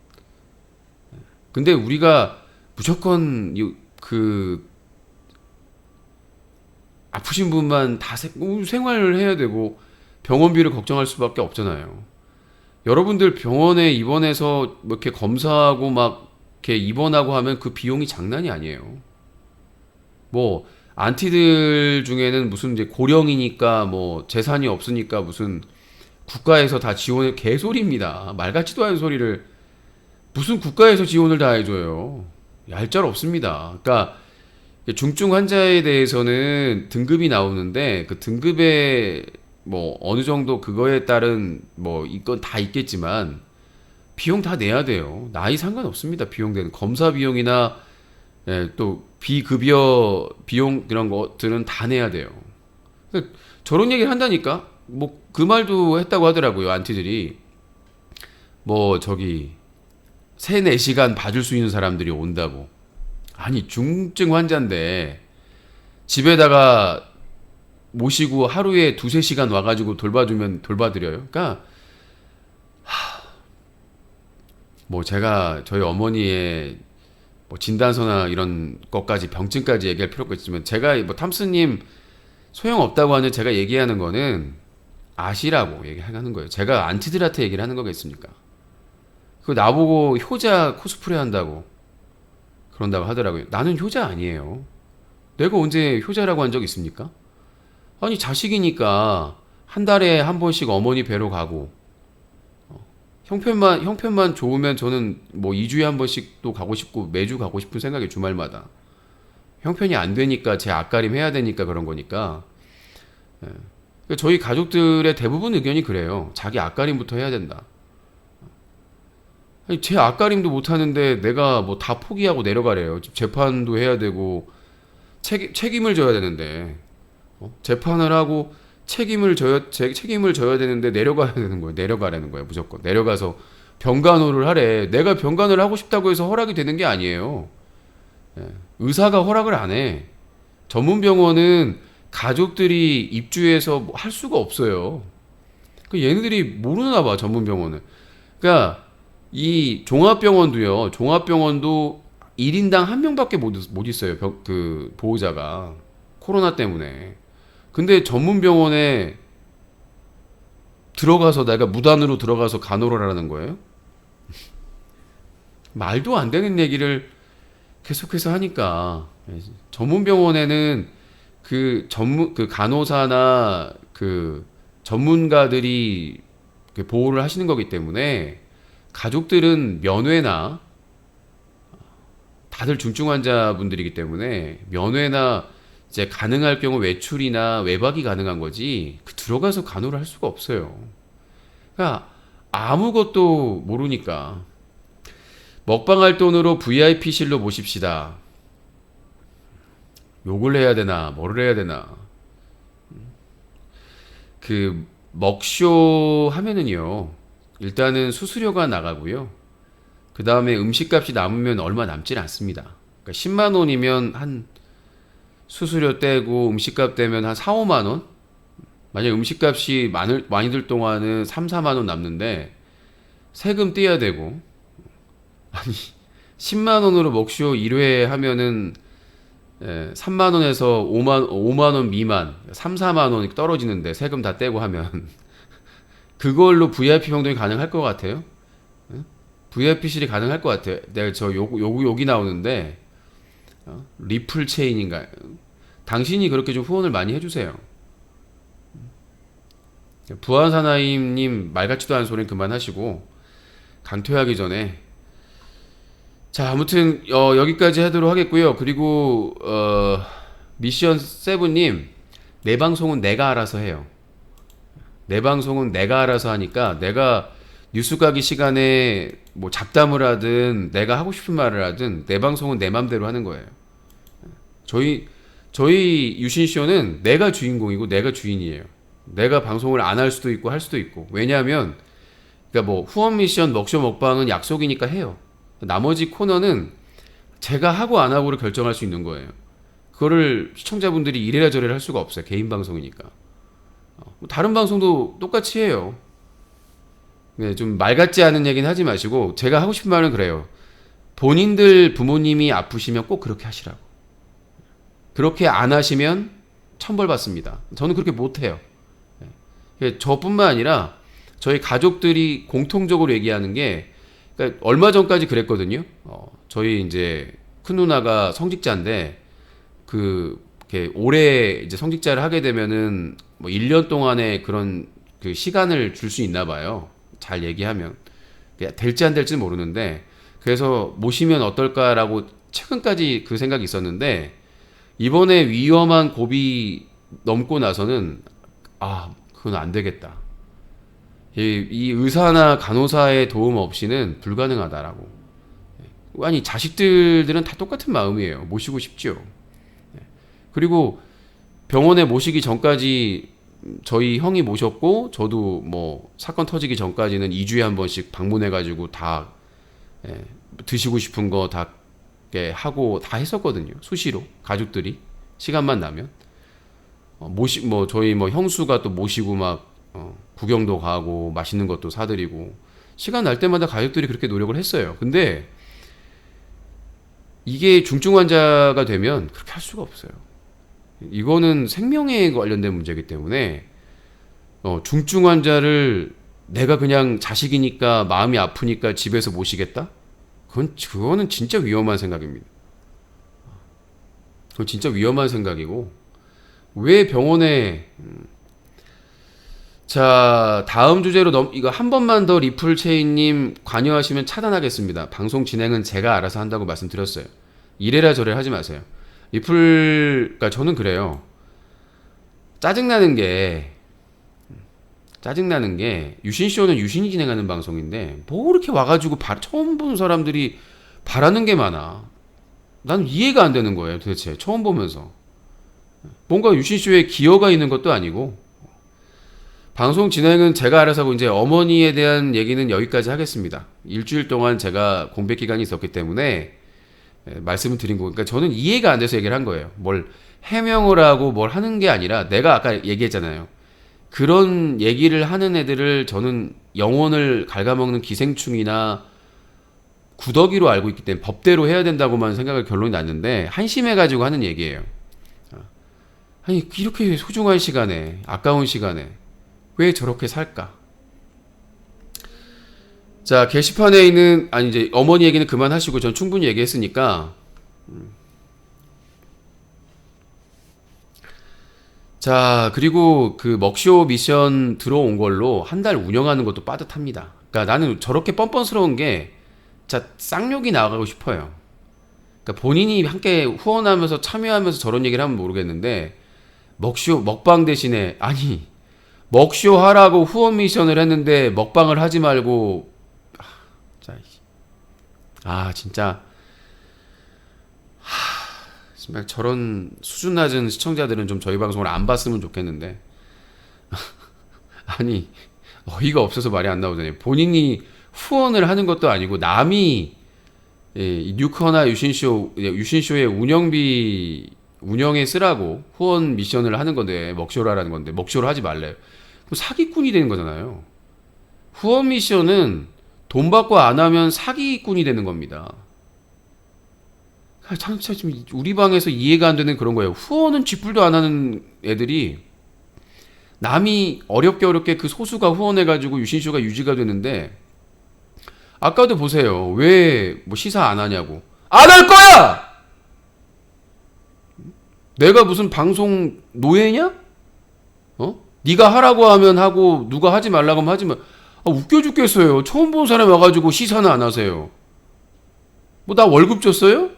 근데 우리가 무조건 그 아프신 분만 다 생활을 해야 되고 병원비를 걱정할 수밖에 없잖아요. 여러분들 병원에 입원해서 뭐 이렇게 검사하고 막 이렇게 입원하고 하면 그 비용이 장난이 아니에요. 뭐 안티들 중에는 무슨 이제 고령이니까 뭐 재산이 없으니까 무슨 국가에서 다 지원을 개소리입니다. 말 같지도 않은 소리를 무슨 국가에서 지원을 다 해줘요. 얄짤 없습니다. 그러니까 중증 환자에 대해서는 등급이 나오는데 그 등급에 뭐 어느 정도 그거에 따른 뭐 이건 다 있겠지만 비용 다 내야 돼요. 나이 상관없습니다. 비용 되는 검사 비용이나 또 비급여 비용 이런 것들은 다 내야 돼요. 그러니까 저런 얘기를 한다니까 뭐 그 말도 했다고 하더라고요. 안티들이 뭐 저기 3-4시간 봐줄 수 있는 사람들이 온다고. 아니 중증 환자인데 집에다가 모시고 하루에 2-3시간 와가지고 돌봐주면 돌봐드려요. 그러니까 뭐 제가 저희 어머니의 뭐 진단서나 이런 것까지 병증까지 얘기할 필요가 있지만 제가 뭐 탐스님 소용없다고 하는 제가 얘기하는 거는 아시라고 얘기하는 거예요. 제가 안티들한테 얘기를 하는 거겠습니까? 그 나보고 효자 코스프레 한다고 그런다고 하더라고요. 나는 효자 아니에요. 내가 언제 효자라고 한 적 있습니까? 아니 자식이니까 한 달에 한 번씩 어머니 뵈러 가고 형편만 좋으면 저는 뭐 2주에 한 번씩 또 가고 싶고 매주 가고 싶은 생각이 주말마다 형편이 안 되니까 제 앞가림 해야 되니까 그런 거니까 저희 가족들의 대부분 의견이 그래요. 자기 앞가림부터 해야 된다. 아니, 제 앞가림도 못 하는데 내가 뭐 다 포기하고 내려가래요. 재판도 해야 되고 책임을 져야 되는데 재판을 하고 책임을 져야 되는데 내려가야 되는 거예요. 내려가라는 거예요. 무조건 내려가서 병간호를 하래. 내가 병간호를 하고 싶다고 해서 허락이 되는 게 아니에요. 의사가 허락을 안 해. 전문 병원은 가족들이 입주해서 뭐 할 수가 없어요. 그 얘네들이 모르나 봐. 전문 병원은. 그러니까 이 종합병원도요. 종합병원도 1인당 1명밖에 못 있어요. 그 보호자가 코로나 때문에. 근데 전문 병원에 들어가서 내가 무단으로 들어가서 간호를 하라는 거예요? 말도 안 되는 얘기를 계속해서 하니까 전문 병원에는 그 간호사나 그 전문가들이 보호를 하시는 거기 때문에 가족들은 면회나 다들 중증 환자분들이기 때문에 면회나 이제 가능할 경우 외출이나 외박이 가능한 거지 들어가서 간호를 할 수가 없어요. 그러니까 아무것도 모르니까 먹방할 돈으로 VIP실로 모십시다. 욕을 해야 되나 뭐를 해야 되나. 그 먹쇼 하면은요 일단은 수수료가 나가고요. 그 다음에 음식값이 남으면 얼마 남질 않습니다. 그러니까 10만 원이면 한 수수료 떼고 음식값 떼면 한 4, 5만 원? 만약 음식값이 많이 들 동안은 3, 4만 원 남는데 세금 떼야 되고, 아니 10만 원으로 먹쇼 1회 하면은 3만 원에서 5만 원 미만 3, 4만 원이 떨어지는데 세금 다 떼고 하면 그걸로 VIP 평등이 가능할 것 같아요? VIP실이 가능할 것 같아요. 내가 여기 나오는데 리플 체인인가? 당신이 그렇게 좀 후원을 많이 해주세요. 부안사나임님 말 같지도 않은 소리는 그만하시고 강퇴하기 전에 자 아무튼 여기까지 하도록 하겠고요. 그리고 미션 세븐님 내 방송은 내가 알아서 해요. 내 방송은 내가 알아서 하니까 내가 뉴스 가기 시간에 뭐 잡담을 하든 내가 하고 싶은 말을 하든 내 방송은 내 맘대로 하는 거예요. 저희 유신쇼는 내가 주인공이고 내가 주인이에요. 내가 방송을 안 할 수도 있고 할 수도 있고. 왜냐하면 그러니까 뭐 후원 미션 먹쇼 먹방은 약속이니까 해요. 나머지 코너는 제가 하고 안 하고를 결정할 수 있는 거예요. 그거를 시청자분들이 이래라 저래라 할 수가 없어요. 개인 방송이니까. 다른 방송도 똑같이 해요. 네, 좀 말 같지 않은 얘기는 하지 마시고 제가 하고 싶은 말은 그래요. 본인들 부모님이 아프시면 꼭 그렇게 하시라고. 그렇게 안 하시면 천벌 받습니다. 저는 그렇게 못 해요. 저뿐만 아니라 저희 가족들이 공통적으로 얘기하는 게 그러니까 얼마 전까지 그랬거든요. 저희 이제 큰 누나가 성직자인데 이렇게 올해 이제 성직자를 하게 되면은 뭐 1년 동안의 그런 그 시간을 줄 수 있나 봐요. 잘 얘기하면 될지 안 될지 모르는데 그래서 모시면 어떨까라고 최근까지 그 생각이 있었는데 이번에 위험한 고비 넘고 나서는 그건 안 되겠다. 이 의사나 간호사의 도움 없이는 불가능하다라고. 아니 자식들은 다 똑같은 마음이에요. 모시고 싶죠. 그리고 병원에 모시기 전까지 저희 형이 모셨고 저도 뭐 사건 터지기 전까지는 2주에 한 번씩 방문해가지고 다 드시고 싶은 거 다 하고 다 했었거든요. 수시로 가족들이 시간만 나면 저희 뭐 형수가 또 모시고 막 구경도 가고 맛있는 것도 사드리고 시간 날 때마다 가족들이 그렇게 노력을 했어요. 근데 이게 중증 환자가 되면 그렇게 할 수가 없어요. 이거는 생명에 관련된 문제이기 때문에 중증 환자를 내가 그냥 자식이니까 마음이 아프니까 집에서 모시겠다? 그거는 진짜 위험한 생각입니다. 그건 진짜 위험한 생각이고 왜 병원에 자 다음 주제로 이거 한 번만 더 리플체인님 관여하시면 차단하겠습니다. 방송 진행은 제가 알아서 한다고 말씀드렸어요. 이래라 저래라 하지 마세요. 그러니까 저는 그래요. 짜증나는 게 유신쇼는 유신이 진행하는 방송인데 뭐 이렇게 와가지고 처음 보는 사람들이 바라는 게 많아. 난 이해가 안 되는 거예요. 도대체 처음 보면서 뭔가 유신쇼에 기여가 있는 것도 아니고. 방송 진행은 제가 알아서 하고 이제 어머니에 대한 얘기는 여기까지 하겠습니다. 일주일 동안 제가 공백 기간이 있었기 때문에 말씀을 드린 거고, 그러니까 저는 이해가 안 돼서 얘기를 한 거예요. 뭘 해명을 하고 뭘 하는 게 아니라 내가 아까 얘기했잖아요. 그런 얘기를 하는 애들을 저는 영혼을 ಘ갉아먹는 기생충이나 구더기로 알고 있기 때문에 법대로 해야 된다고만 생각을 결론이 났는데 한심해가지고 하는 얘기예요. 아니 이렇게 소중한 시간에 아까운 시간에 왜 저렇게 살까? 자 게시판에 있는 이제 어머니 얘기는 그만하시고 전 충분히 얘기했으니까 자 그리고 그 먹쇼 미션 들어온 걸로 한 달 운영하는 것도 빠듯합니다. 그러니까 나는 저렇게 뻔뻔스러운 게 진짜 쌍욕이 나가고 싶어요. 그러니까 본인이 함께 후원하면서 참여하면서 저런 얘기를 하면 모르겠는데 먹방 대신에 먹쇼 하라고 후원 미션을 했는데 먹방을 하지 말고 진짜 정말 저런 수준 낮은 시청자들은 좀 저희 방송을 안 봤으면 좋겠는데 아니 어이가 없어서 말이 안 나오잖아요. 본인이 후원을 하는 것도 아니고 남이 뉴커나 유신쇼의 운영에 쓰라고 후원 미션을 하는 건데 먹쇼를 하라는 건데 먹쇼를 하지 말래요. 그럼 사기꾼이 되는 거잖아요. 후원 미션은 돈 받고 안 하면 사기꾼이 되는 겁니다. 참 지금 우리 방에서 이해가 안 되는 그런 거예요. 후원은 쥐뿔도 안 하는 애들이 남이 어렵게 그 소수가 후원해가지고 유신쇼가 유지가 되는데 아까도 보세요. 왜 뭐 시사 안 하냐고. 안 할 거야! 내가 무슨 방송 노예냐? 네가 하라고 하면 하고 누가 하지 말라고 하면 하지 마. 웃겨 죽겠어요. 처음 본 사람이 와가지고 시사는 안 하세요. 뭐 나 월급 줬어요?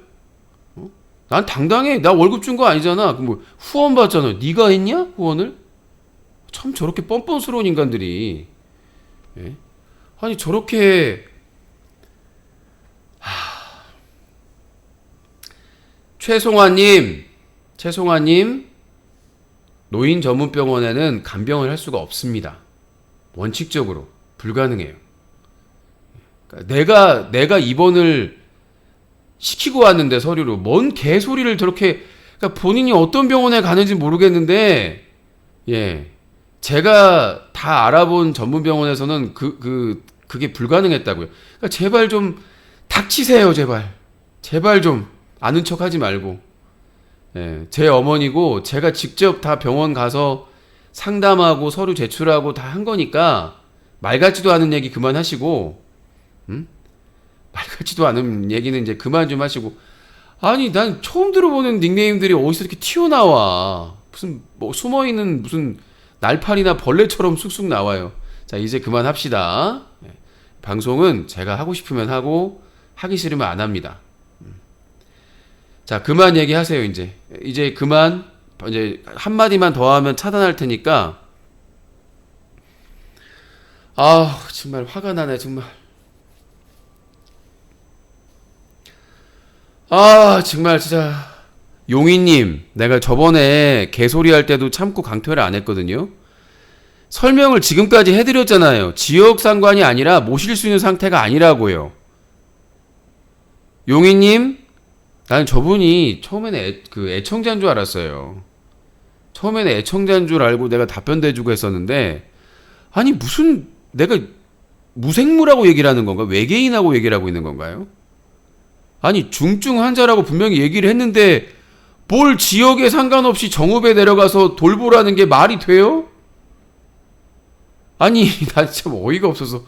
난 당당해. 나 월급 준 거 아니잖아. 뭐 후원 받잖아. 네가 했냐? 후원을? 참 저렇게 뻔뻔스러운 인간들이. 예? 아니 저렇게 최송아님 노인 전문병원에는 간병을 할 수가 없습니다. 원칙적으로 불가능해요. 그러니까 내가 입원을 시키고 왔는데 서류로 뭔 개소리를 저렇게 그러니까 본인이 어떤 병원에 가는지 모르겠는데 제가 다 알아본 전문 병원에서는 그게 불가능했다고요. 그러니까 제발 좀 닥치세요, 제발 좀 아는 척하지 말고. 제 어머니고 제가 직접 다 병원 가서 상담하고 서류 제출하고 다 한 거니까 말 같지도 않은 얘기 그만하시고, 말 같지도 않은 얘기는 이제 그만 좀 하시고. 아니 난 처음 들어보는 닉네임들이 어디서 이렇게 튀어나와. 무슨 뭐 숨어있는 무슨 날파리나 벌레처럼 쑥쑥 나와요. 자 이제 그만합시다. 방송은 제가 하고 싶으면 하고 하기 싫으면 안 합니다. 자 그만 얘기하세요. 이제 그만. 이제 한마디만 더 하면 차단할 테니까. 정말 화가 나네 정말. 정말 진짜. 용희님, 내가 저번에 개소리 할 때도 참고 강퇴를 안 했거든요. 설명을 지금까지 해드렸잖아요. 지역 상관이 아니라 모실 수 있는 상태가 아니라고요. 용희님, 나는 저분이 처음에는 애청자인 줄 알았어요. 처음에는 애청자인 줄 알고 내가 답변 대주고 했었는데, 아니 무슨 내가 무생물하고 얘기를 하는 건가? 외계인하고 얘기를 하고 있는 건가요? 아니 중증 환자라고 분명히 얘기를 했는데 뭘 지역에 상관없이 정읍에 내려가서 돌보라는 게 말이 돼요? 아니 나 진짜 어이가 없어서.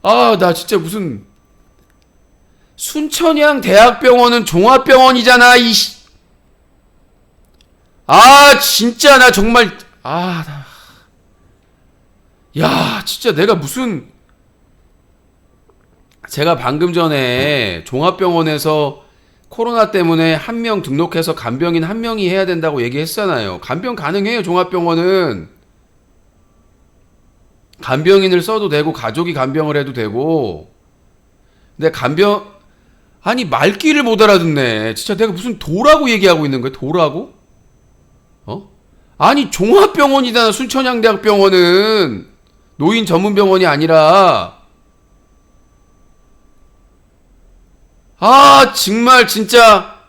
나 진짜 무슨 순천향 대학병원은 종합병원이잖아. 진짜 나 정말 야 진짜 내가 무슨. 제가 방금 전에 종합병원에서 코로나 때문에 한 명 등록해서 간병인 한 명이 해야 된다고 얘기했잖아요. 간병 가능해요. 종합병원은 간병인을 써도 되고 가족이 간병을 해도 되고. 근데 아니 말귀를 못 알아듣네. 진짜 내가 무슨 도라고 얘기하고 있는 거야? 도라고? 아니 종합병원이잖아. 순천향대학병원은 노인 전문병원이 아니라. 정말 진짜.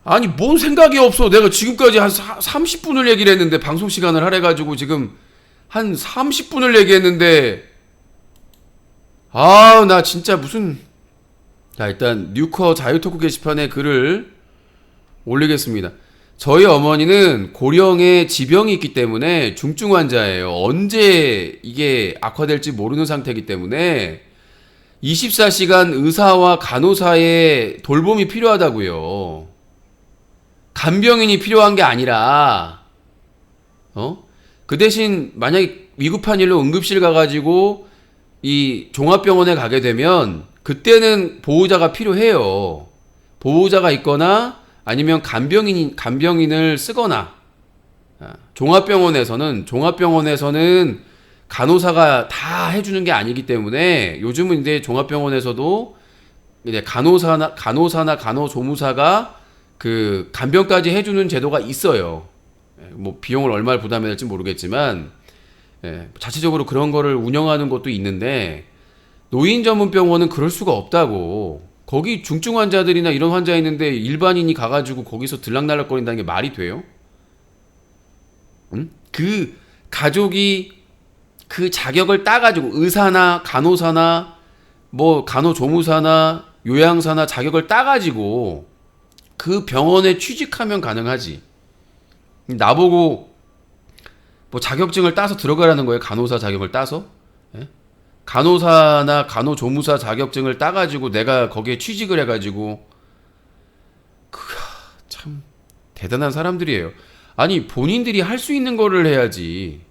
아니 뭔 생각이 없어. 내가 지금까지 한 30분을 얘기를 했는데 방송 시간을 하래가지고 지금 한 30분을 얘기했는데 나 진짜 무슨. 자 일단 뉴커 자유토크 게시판에 글을 올리겠습니다. 저희 어머니는 고령의 지병이 있기 때문에 중증 환자예요. 언제 이게 악화될지 모르는 상태이기 때문에 24시간 의사와 간호사의 돌봄이 필요하다고요. 간병인이 필요한 게 아니라 그 대신 만약에 위급한 일로 응급실 가가지고 이 종합병원에 가게 되면 그때는 보호자가 필요해요. 보호자가 있거나 아니면 간병인을 쓰거나 종합병원에서는 간호사가 다 해주는 게 아니기 때문에 요즘은 이제 종합병원에서도 이제 간호사나 간호조무사가 그 간병까지 해주는 제도가 있어요. 뭐 비용을 얼마를 부담해야 될지 모르겠지만 자체적으로 그런 거를 운영하는 것도 있는데 노인 전문 병원은 그럴 수가 없다고. 거기 중증 환자들이나 이런 환자 있는데 일반인이 가가지고 거기서 들락날락거린다는 게 말이 돼요? 응? 그 가족이 그 자격을 따가지고 의사나 간호사나 뭐 간호조무사나 요양사나 자격을 따가지고 그 병원에 취직하면 가능하지. 나보고 뭐 자격증을 따서 들어가라는 거예요? 간호사 자격을 따서? 예? 간호사나 간호조무사 자격증을 따가지고 내가 거기에 취직을 해가지고 참 대단한 사람들이에요. 아니 본인들이 할 수 있는 거를 해야지.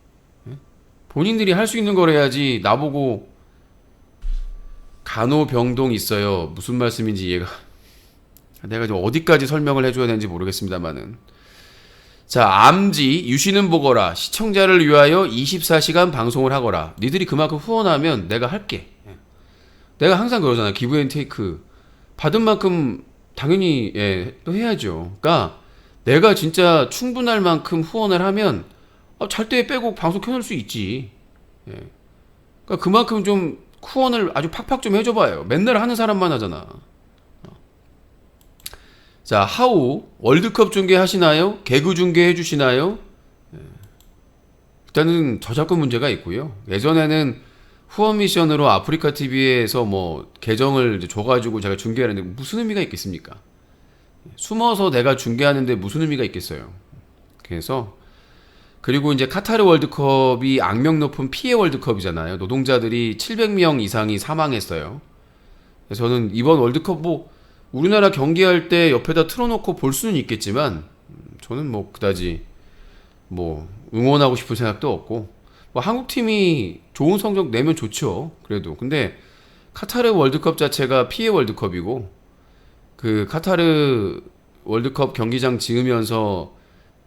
본인들이 할 수 있는 걸 해야지. 나보고 간호병동 있어요. 무슨 말씀인지 이해가. 내가 좀 어디까지 설명을 해줘야 되는지 모르겠습니다만은. 자, 암지 유시는 보거라. 시청자를 위하여 24시간 방송을 하거라. 니들이 그만큼 후원하면 내가 할게. 내가 항상 그러잖아. 기브 앤 테이크. 받은 만큼 당연히 또 해야죠. 그러니까 내가 진짜 충분할 만큼 후원을 하면 잘 때 빼고 방송 켜놓을 수 있지. 그러니까 그만큼 좀 후원을 아주 팍팍 좀 해줘봐요. 맨날 하는 사람만 하잖아. 자, 하우 월드컵 중계 하시나요? 개그 중계 해주시나요? 일단은 저작권 문제가 있고요. 예전에는 후원 미션으로 아프리카 TV에서 뭐 계정을 이제 줘가지고 제가 중계하는데 무슨 의미가 있겠습니까? 숨어서 내가 중계하는데 무슨 의미가 있겠어요? 그래서 그리고 이제 카타르 월드컵이 악명 높은 피해 월드컵이잖아요. 노동자들이 700명 이상이 사망했어요. 그래서 저는 이번 월드컵 뭐 우리나라 경기할 때 옆에다 틀어놓고 볼 수는 있겠지만 저는 뭐 그다지 뭐 응원하고 싶은 생각도 없고 뭐 한국팀이 좋은 성적 내면 좋죠. 그래도 근데 카타르 월드컵 자체가 피해 월드컵이고 그 카타르 월드컵 경기장 지으면서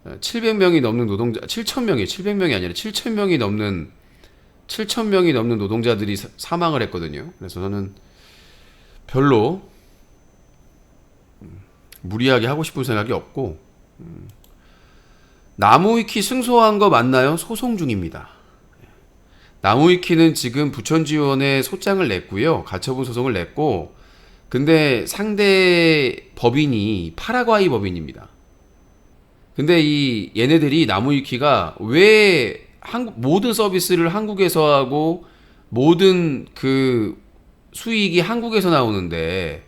700명이 넘는 노동자 700명이 아니라 7,000명이 넘는 노동자들이 사망을 했거든요. 그래서 저는 별로 무리하게 하고 싶은 생각이 없고 나무위키 승소한 거 맞나요? 소송 중입니다. 나무위키는 지금 부천지원에 소장을 냈고요. 가처분 소송을 냈고 근데 상대 법인이 파라과이 법인입니다. 근데 얘네들이 나무위키가 왜 모든 서비스를 한국에서 하고 모든 그 수익이 한국에서 나오는데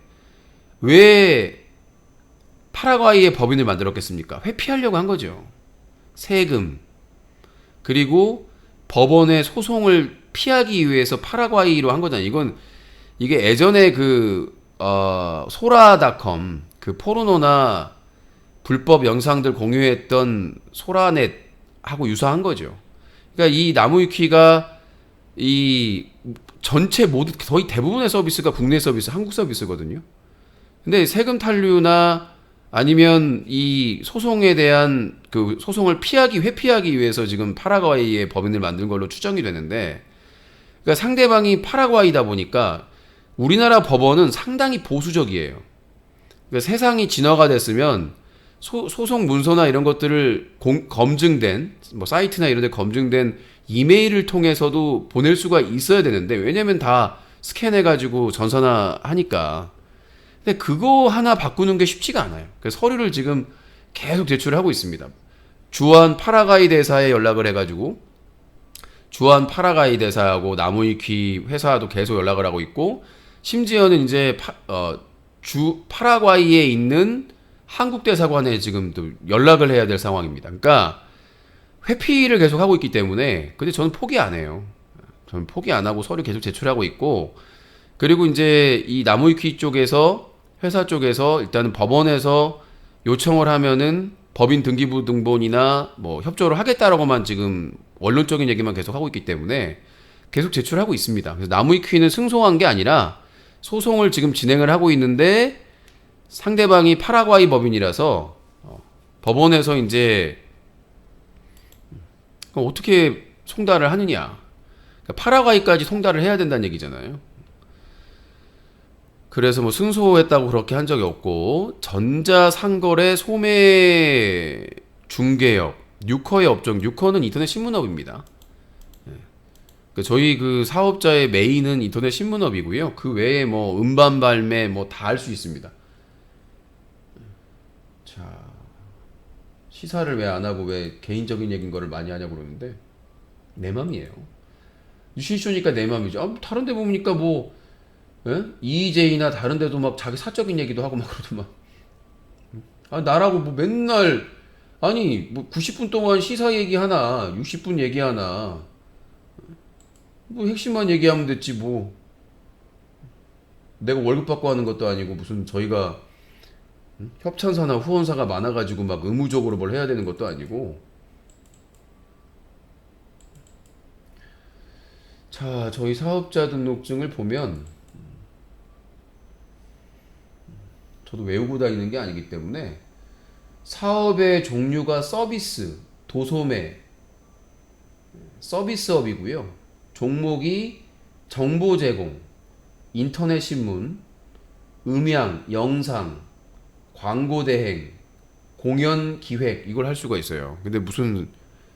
왜 파라과이의 법인을 만들었겠습니까? 회피하려고 한 거죠. 세금 그리고 법원의 소송을 피하기 위해서 파라과이로 한 거잖아요. 이게 예전에 소라닷컴 그 포르노나 불법 영상들 공유했던 소라넷하고 유사한 거죠. 그러니까 이 나무위키가 이 전체 거의 대부분의 서비스가 국내 서비스, 한국 서비스거든요. 근데 세금 탄류나 아니면 이 소송에 대한 그 소송을 회피하기 위해서 지금 파라과이의 법인을 만든 걸로 추정이 되는데, 그러니까 상대방이 파라과이다 보니까 우리나라 법원은 상당히 보수적이에요. 그러니까 세상이 진화가 됐으면 소송 문서나 이런 것들을 검증된 뭐 사이트나 이런 데 검증된 이메일을 통해서도 보낼 수가 있어야 되는데 왜냐면 다 스캔해가지고 전산화 하니까. 근데 그거 하나 바꾸는 게 쉽지가 않아요. 그래서 서류를 지금 계속 제출하고 있습니다. 주한 파라과이 대사에 연락을 해가지고 주한 파라과이 대사하고 나무위키 회사도 계속 연락을 하고 있고 심지어는 이제 파라과이에 있는 한국 대사관에 지금 또 연락을 해야 될 상황입니다. 그러니까 회피를 계속 하고 있기 때문에 근데 저는 포기 안 해요. 저는 포기 안 하고 서류 계속 제출하고 있고 그리고 이제 이 나무위키 쪽에서 회사 쪽에서 일단은 법원에서 요청을 하면은 법인 등기부 등본이나 뭐 협조를 하겠다라고만 지금 원론적인 얘기만 계속 하고 있기 때문에 계속 제출하고 있습니다. 그래서 나무위키는 승소한 게 아니라 소송을 지금 진행을 하고 있는데 상대방이 파라과이 법인이라서 법원에서 이제 그럼 어떻게 송달을 하느냐? 그러니까 파라과이까지 송달을 해야 된다는 얘기잖아요. 그래서 뭐 승소했다고 그렇게 한 적이 없고 전자상거래 소매 중개업, 뉴커의 업종, 뉴커는 인터넷 신문업입니다. 저희 그 사업자의 메인은 인터넷 신문업이고요. 그 외에 뭐 음반 발매 뭐 다 할 수 있습니다. 자, 시사를 왜 안 하고 왜 개인적인 얘기인 거를 많이 하냐고 그러는데 내 맘이에요. 유신쇼니까 내 맘이죠. 아, 다른 데 보니까 뭐 EJ나 다른 데도 막 자기 사적인 얘기도 하고 막 그러더만. 아, 나라고 뭐 맨날 아니 뭐 90분 동안 시사 얘기 하나, 60분 얘기 하나. 뭐 핵심만 얘기하면 됐지 뭐. 내가 월급 받고 하는 것도 아니고 무슨 저희가 협찬사나 후원사가 많아가지고 막 의무적으로 뭘 해야 되는 것도 아니고. 자, 저희 사업자 등록증을 보면 저도 외우고 다니는 게 아니기 때문에 사업의 종류가 서비스, 도소매, 서비스업이고요. 종목이 정보 제공, 인터넷 신문, 음향, 영상, 광고 대행, 공연 기획 이걸 할 수가 있어요. 근데 무슨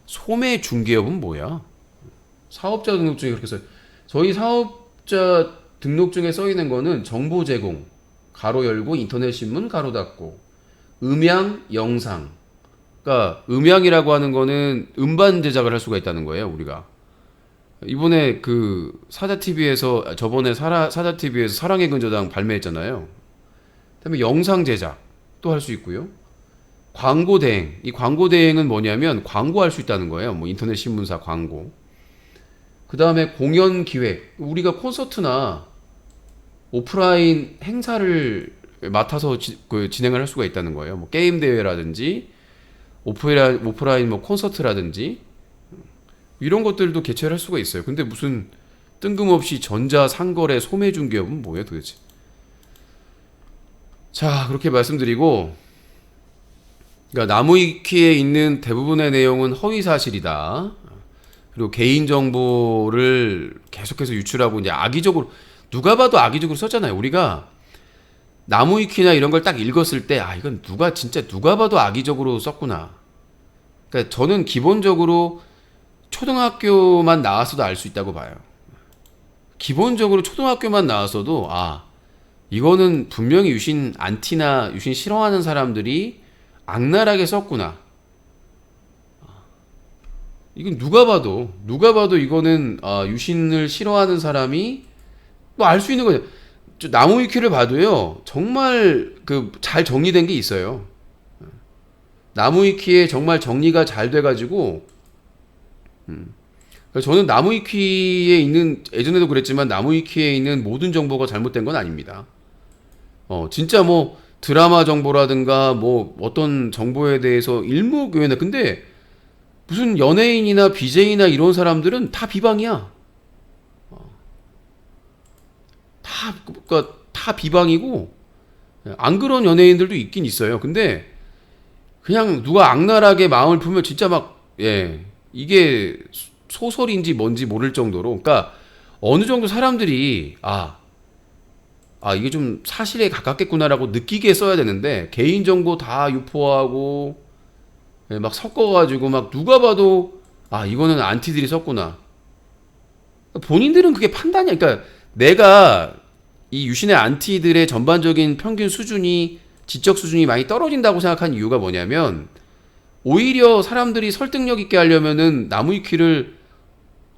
소매 중개업은 뭐야? 사업자 등록증에 그렇게 써. 저희 사업자 등록증에 써 있는 거는 정보 제공, 가로 열고 인터넷 신문 가로 닫고, 음향, 영상. 그러니까 음향이라고 하는 거는 음반 제작을 할 수가 있다는 거예요, 우리가. 이번에 그 사자 TV에서 저번에 사자 TV에서 사랑의 근저당 발매했잖아요. 그다음에 영상 제작 또 할 수 있고요. 광고 대행. 이 광고 대행은 뭐냐면 광고할 수 있다는 거예요. 뭐 인터넷 신문사 광고. 그다음에 공연 기획. 우리가 콘서트나 오프라인 행사를 맡아서 진행을 할 수가 있다는 거예요. 뭐 게임 대회라든지 오프라인 뭐 콘서트라든지 이런 것들도 개최를 할 수가 있어요. 근데 무슨 뜬금없이 전자상거래 소매중개업은 뭐예요 도대체? 자, 그렇게 말씀드리고, 그러니까 나무위키에 있는 대부분의 내용은 허위사실이다. 그리고 개인정보를 계속해서 유출하고 이제 악의적으로, 누가 봐도 악의적으로 썼잖아요. 우리가 나무위키나 이런 걸 딱 읽었을 때, 아, 이건 진짜 누가 봐도 악의적으로 썼구나. 그러니까 저는 기본적으로 초등학교만 나왔어도 알 수 있다고 봐요. 기본적으로 초등학교만 나왔어도, 아, 이거는 분명히 유신 안티나 유신 싫어하는 사람들이 악랄하게 썼구나. 이건 누가 봐도 이거는 유신을 싫어하는 사람이 뭐 알 수 있는 거죠. 나무위키를 봐도요, 정말 그 잘 정리된 게 있어요. 나무위키에 정말 정리가 잘 돼가지고, 저는 나무위키에 있는, 예전에도 그랬지만 나무위키에 있는 모든 정보가 잘못된 건 아닙니다. 진짜 뭐 드라마 정보라든가 뭐 어떤 정보에 대해서 일목요연해. 근데 무슨 연예인이나 BJ나 이런 사람들은 다 비방이야. 그러니까 다 비방이고, 안 그런 연예인들도 있긴 있어요. 근데 그냥 누가 악랄하게 마음을 품으면 진짜 막, 예, 이게 소설인지 뭔지 모를 정도로, 그러니까 어느 정도 사람들이 이게 좀 사실에 가깝겠구나라고 느끼게 써야 되는데, 개인정보 다 유포하고, 예, 막 섞어가지고 막 누가 봐도 이거는 안티들이 썼구나. 본인들은 그게 판단이야. 그러니까 내가 이 유신의 안티들의 전반적인 평균 수준이, 지적 수준이 많이 떨어진다고 생각한 이유가 뭐냐면, 오히려 사람들이 설득력 있게 하려면은 나무위키를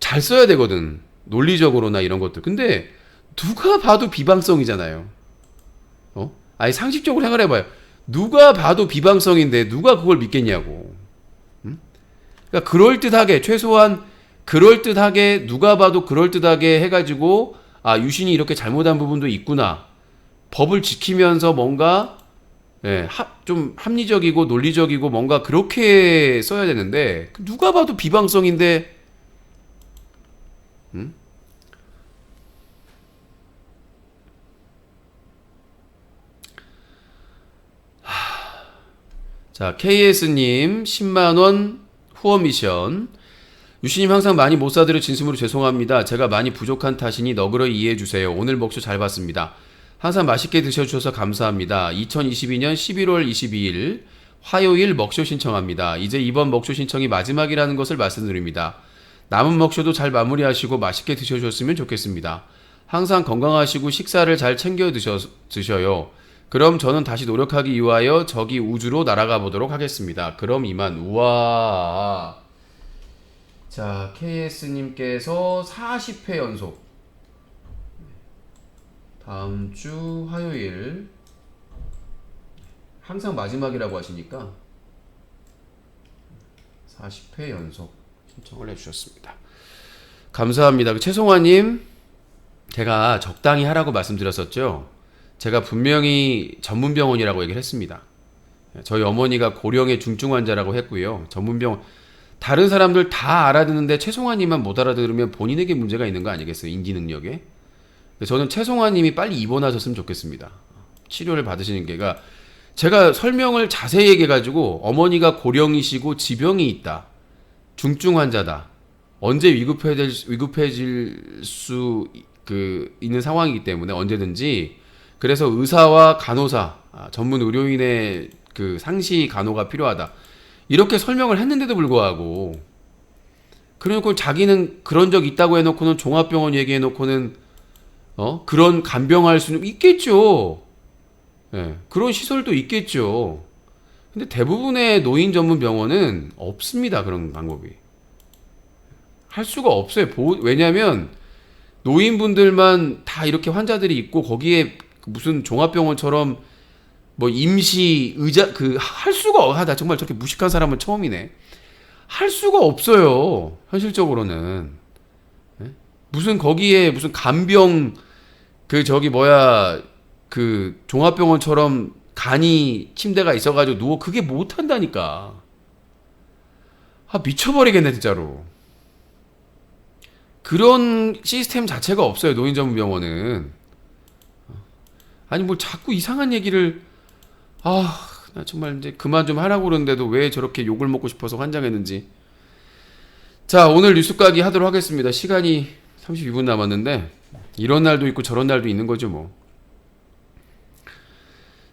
잘 써야 되거든. 논리적으로나 이런 것들. 근데 누가 봐도 비방성이잖아요. 아니 상식적으로 생각해봐요. 누가 봐도 비방성인데 누가 그걸 믿겠냐고. 그러니까 그럴듯하게, 최소한 그럴듯하게, 누가 봐도 그럴듯하게 해가지고, 유신이 이렇게 잘못한 부분도 있구나. 법을 지키면서 뭔가, 예, 좀 합리적이고 논리적이고 뭔가 그렇게 써야 되는데, 누가 봐도 비방성인데, 자, KS님 10만원 후원 미션. 유씨님 항상 많이 못 사드려 진심으로 죄송합니다. 제가 많이 부족한 탓이니 너그러이 이해해주세요. 오늘 먹쇼 잘 봤습니다. 항상 맛있게 드셔주셔서 감사합니다. 2022년 11월 22일 화요일 먹쇼 신청합니다. 이제 이번 먹쇼 신청이 마지막이라는 것을 말씀드립니다. 남은 먹쇼도 잘 마무리하시고 맛있게 드셔주셨으면 좋겠습니다. 항상 건강하시고 식사를 잘 챙겨 드셔요. 그럼 저는 다시 노력하기 위하여 저기 우주로 날아가 보도록 하겠습니다. 그럼 이만. 우와. 자, KS님께서 40회 연속. 다음 주 화요일. 항상 마지막이라고 하시니까 40회 연속 신청을 해주셨습니다. 감사합니다. 최송화님, 제가 적당히 하라고 말씀드렸었죠. 제가 분명히 전문병원이라고 얘기를 했습니다. 저희 어머니가 고령의 중증 환자라고 했고요. 전문병원. 다른 사람들 다 알아듣는데 최송화님만 못 알아들으면 본인에게 문제가 있는 거 아니겠어요? 인지 능력에. 저는 최송화님이 빨리 입원하셨으면 좋겠습니다. 치료를 받으시는 게가 제가 설명을 자세히 얘기해가지고 어머니가 고령이시고 지병이 있다. 중증 환자다. 언제 위급해질 수 있는 상황이기 때문에 언제든지. 그래서 의사와 간호사, 전문 의료인의 그 상시 간호가 필요하다. 이렇게 설명을 했는데도 불구하고 그래놓고 자기는 그런 적 있다고 해놓고는 종합병원 얘기해놓고는 그런 간병할 수는 있겠죠. 예, 그런 시설도 있겠죠. 근데 대부분의 노인 전문 병원은 없습니다. 그런 방법이. 할 수가 없어요. 왜냐하면 노인분들만 다 이렇게 환자들이 있고 거기에 무슨 종합병원처럼 뭐 임시 의자 할 수가 나 정말 저렇게 무식한 사람은 처음이네. 할 수가 없어요. 현실적으로는. 예? 무슨 거기에 무슨 간병 종합병원처럼 간이 침대가 있어가지고 그게 못 한다니까. 미쳐버리겠네 진짜로. 그런 시스템 자체가 없어요. 노인 전문 병원은. 아니 뭐 자꾸 이상한 얘기를 나 정말 이제 그만 좀 하라고 그러는데도 왜 저렇게 욕을 먹고 싶어서 환장했는지. 자, 오늘 뉴스 까기 하도록 하겠습니다. 시간이 32분 남았는데 이런 날도 있고 저런 날도 있는 거죠 뭐.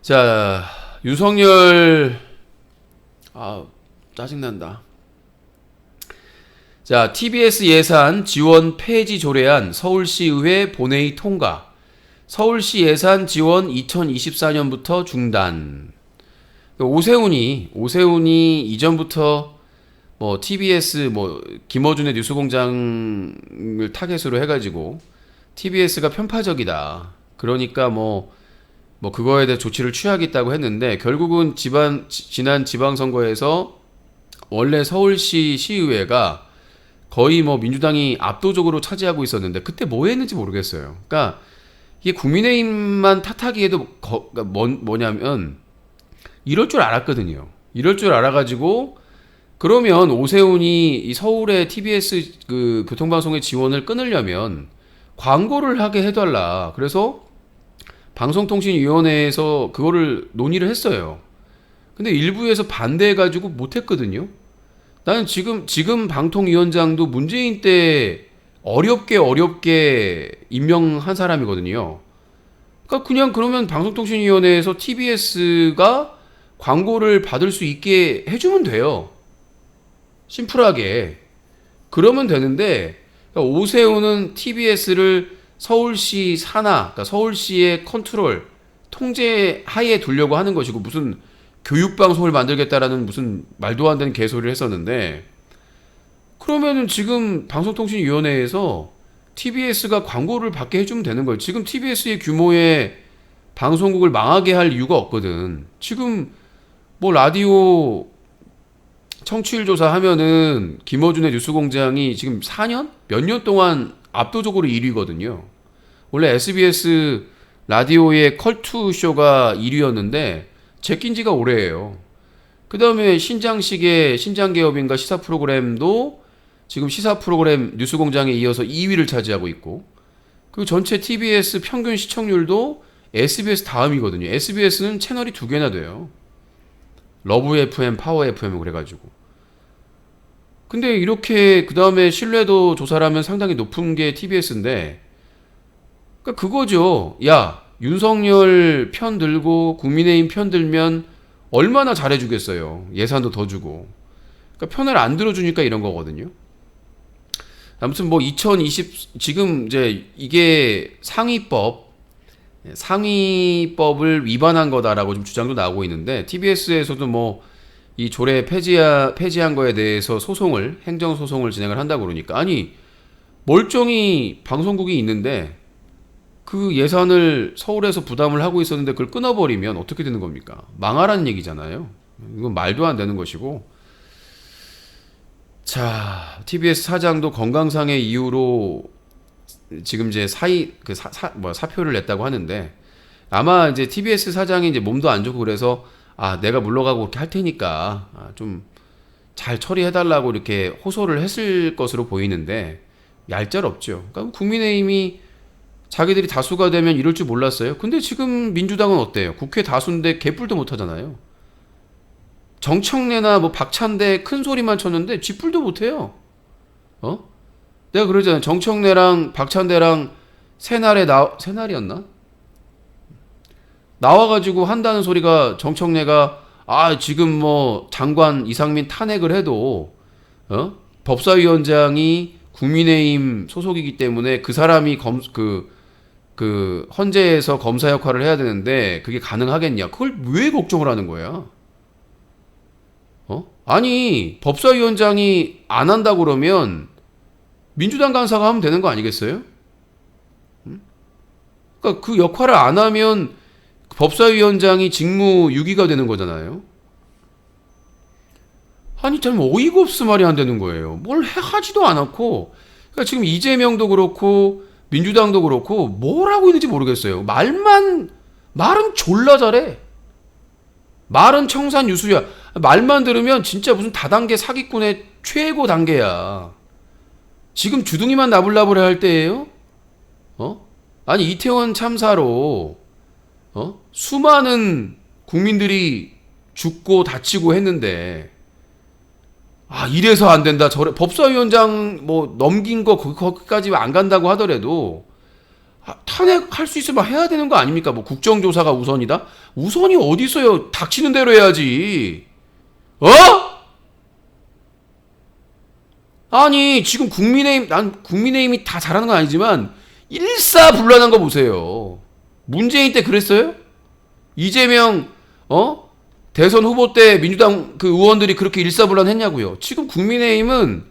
자, 윤석열 짜증난다. 자, TBS 예산 지원 폐지 조례안 서울시의회 본회의 통과. 서울시 예산 지원 2024년부터 중단. 오세훈이 이전부터 뭐 TBS 김어준의 뉴스공장을 타겟으로 해가지고 TBS가 편파적이다. 그러니까 그거에 대해 조치를 취하겠다고 했는데 결국은 지난 지방선거에서 원래 서울시 시의회가 거의 민주당이 압도적으로 차지하고 있었는데 그때 뭐 했는지 모르겠어요. 그러니까 이게 국민의힘만 탓하기에도 뭐냐면 이럴 줄 알았거든요. 이럴 줄 알아가지고 그러면 오세훈이 이 서울의 TBS 교통방송의 지원을 끊으려면 광고를 하게 해달라. 그래서 방송통신위원회에서 그거를 논의를 했어요. 근데 일부에서 반대해가지고 못했거든요. 나는 지금 방통위원장도 문재인 때 어렵게 임명한 사람이거든요. 그러니까 그러면 방송통신위원회에서 TBS가 광고를 받을 수 있게 해주면 돼요. 심플하게. 그러면 되는데 그러니까 오세훈은 TBS를 서울시 산하, 그러니까 서울시의 컨트롤, 통제 하에 두려고 하는 것이고 무슨 교육방송을 만들겠다라는 무슨 말도 안 되는 개소리를 했었는데 그러면은 지금 방송통신위원회에서 TBS가 광고를 받게 해주면 되는 거예요. 지금 TBS의 규모의 방송국을 망하게 할 이유가 없거든. 지금 라디오 청취율 조사하면은 김어준의 뉴스공장이 지금 4년? 몇 년 동안 압도적으로 1위거든요. 원래 SBS 라디오의 컬투쇼가 1위였는데 제낀 지가 오래예요. 그 다음에 신장식의 신장개업인가 시사 프로그램도 지금 시사 프로그램 뉴스공장에 이어서 2위를 차지하고 있고 그리고 전체 TBS 평균 시청률도 SBS 다음이거든요. SBS는 채널이 2개나 돼요. 러브 FM, 파워 FM 그래가지고 근데 이렇게 그 다음에 신뢰도 조사를 하면 상당히 높은 게 TBS인데, 그러니까 그거죠. 야, 윤석열 편 들고 국민의힘 편 들면 얼마나 잘해주겠어요. 예산도 더 주고. 그러니까 편을 안 들어주니까 이런 거거든요. 아무튼 뭐 2020 지금 이제 이게 상위법을 위반한 거다라고 좀 주장도 나오고 있는데, TBS에서도 뭐 이 조례 폐지한 거에 대해서 행정 소송을 진행을 한다고 그러니까, 아니 멀쩡히 방송국이 있는데 그 예산을 서울에서 부담을 하고 있었는데 그걸 끊어버리면 어떻게 되는 겁니까? 망하라는 얘기잖아요. 이건 말도 안 되는 것이고. 자, TBS 사장도 건강상의 이유로 지금 이제 사표를 냈다고 하는데, 아마 이제 TBS 사장이 이제 몸도 안 좋고 그래서 내가 물러가고 그렇게 할 테니까 좀 잘 처리해달라고 이렇게 호소를 했을 것으로 보이는데, 얄짤없죠. 그러니까 국민의힘이 자기들이 다수가 되면 이럴 줄 몰랐어요. 근데 지금 민주당은 어때요? 국회 다수인데 개뿔도 못 하잖아요. 정청래나 뭐 박찬대 큰 소리만 쳤는데 쥐뿔도 못 해요. 내가 그러잖아요. 정청래랑 박찬대랑 새날이었나? 나와가지고 한다는 소리가, 정청래가 지금 뭐 장관 이상민 탄핵을 해도 법사위원장이 국민의힘 소속이기 때문에 그 사람이 헌재에서 검사 역할을 해야 되는데 그게 가능하겠냐? 그걸 왜 걱정을 하는 거야? 아니, 법사위원장이 안 한다고 그러면 민주당 간사가 하면 되는 거 아니겠어요? 그러니까 그 역할을 안 하면 법사위원장이 직무 유기가 되는 거잖아요. 아니, 참 어이가 없어 말이 안 되는 거예요. 뭘 하지도 않았고. 그러니까 지금 이재명도 그렇고 민주당도 그렇고 뭘 하고 있는지 모르겠어요. 말은 졸라 잘해. 말은 청산유수야. 말만 들으면 진짜 무슨 다단계 사기꾼의 최고 단계야. 지금 주둥이만 나불나불해 할 때예요? 아니, 이태원 참사로 수많은 국민들이 죽고 다치고 했는데, 이래서 안 된다. 법사위원장 뭐 넘긴 거 거기까지 안 간다고 하더라도 탄핵할 수 있으면 해야 되는 거 아닙니까? 뭐 국정조사가 우선이다? 우선이 어디 있어요? 닥치는 대로 해야지. 아니, 지금 국민의힘이 다 잘하는 건 아니지만 일사불란한 거 보세요. 문재인 때 그랬어요? 이재명 대선 후보 때 민주당 그 의원들이 그렇게 일사불란했냐고요. 지금 국민의힘은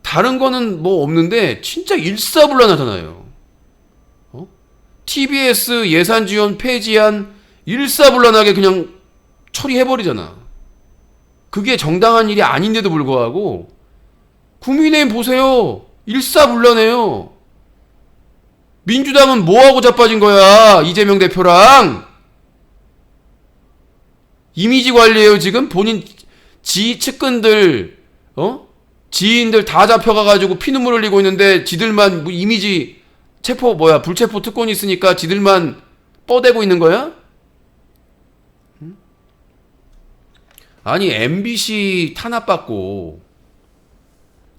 다른 거는 뭐 없는데 진짜 일사불란하잖아요. TBS 예산 지원 폐지안 일사불란하게 그냥 처리해버리잖아. 그게 정당한 일이 아닌데도 불구하고 국민의힘 보세요. 일사불란해요. 민주당은 뭐하고 자빠진 거야? 이재명 대표랑. 이미지 관리해요 지금? 본인 측근들 지인들 다 잡혀가가지고 피눈물 흘리고 있는데 지들만 뭐 이미지 불체포 특권이 있으니까 지들만 뻐대고 있는 거야? 아니, MBC 탄압받고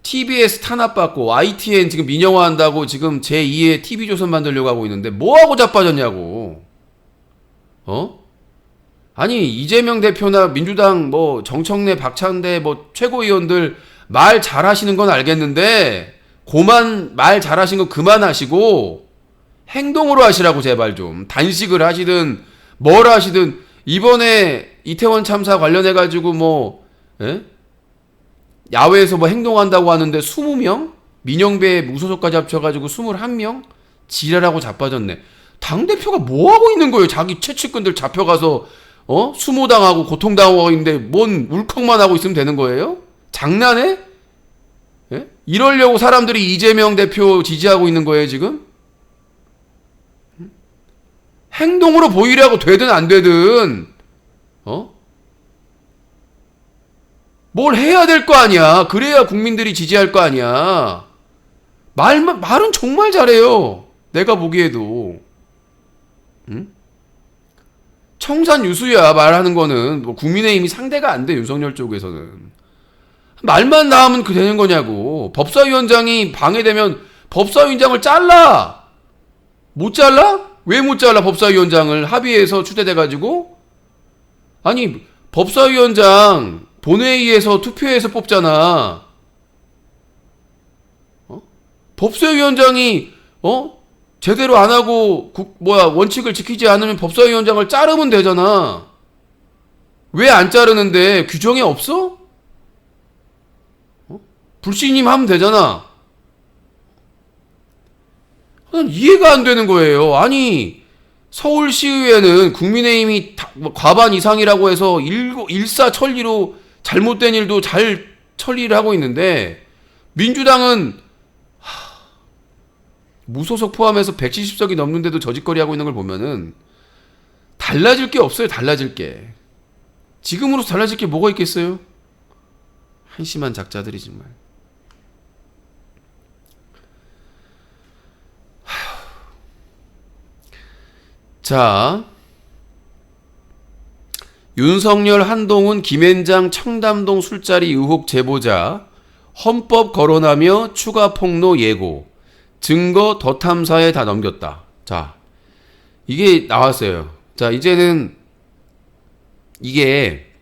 TBS 탄압받고 ITN 지금 민영화한다고 지금 제2의 TV조선 만들려고 하고 있는데 뭐하고 자빠졌냐고. 아니, 이재명 대표나 민주당 뭐 정청래, 박찬대 뭐 최고위원들 말 잘하시는 건 알겠는데 말 잘하신 거 그만하시고 행동으로 하시라고 제발 좀. 단식을 하시든 뭘 하시든. 이번에 이태원 참사 관련해가지고 뭐 야외에서 뭐 행동한다고 하는데 20명? 민영배 무소속까지 합쳐가지고 21명? 지랄하고 자빠졌네. 당대표가 뭐하고 있는 거예요? 자기 최측근들 잡혀가서 수모당하고 고통당하고 있는데 뭔 울컥만 하고 있으면 되는 거예요? 장난해? 예? 이러려고 사람들이 이재명 대표 지지하고 있는 거예요 지금? 행동으로 보이려고 되든 안 되든 뭘 해야 될 거 아니야. 그래야 국민들이 지지할 거 아니야. 말은 정말 잘해요. 내가 보기에도. 청산유수야 말하는 거는. 뭐 국민의힘이 상대가 안 돼, 윤석열 쪽에서는. 말만 나오면 그 되는 거냐고. 법사위원장이 방해되면 법사위원장을 잘라. 못 잘라? 왜 못 잘라 법사위원장을 합의해서 추대돼가지고? 아니 법사위원장 본회의에서 투표해서 뽑잖아. 법사위원장이 제대로 안 하고 원칙을 지키지 않으면 법사위원장을 자르면 되잖아. 왜 안 자르는데? 규정이 없어? 불신임 하면 되잖아. 난 이해가 안 되는 거예요. 아니 서울시의회는 국민의힘이 과반 이상이라고 해서 일사천리로 잘못된 일도 잘 처리를 하고 있는데, 민주당은 무소속 포함해서 170석이 넘는데도 저짓거리 하고 있는 걸 보면은 달라질 게 없어요. 달라질 게. 지금으로서 달라질 게 뭐가 있겠어요? 한심한 작자들이 정말. 자, 윤석열, 한동훈, 김앤장, 청담동 술자리 의혹 제보자 헌법 거론하며 추가 폭로 예고, 증거 더 탐사에 다 넘겼다. 자, 이게 나왔어요. 자, 이제는 이게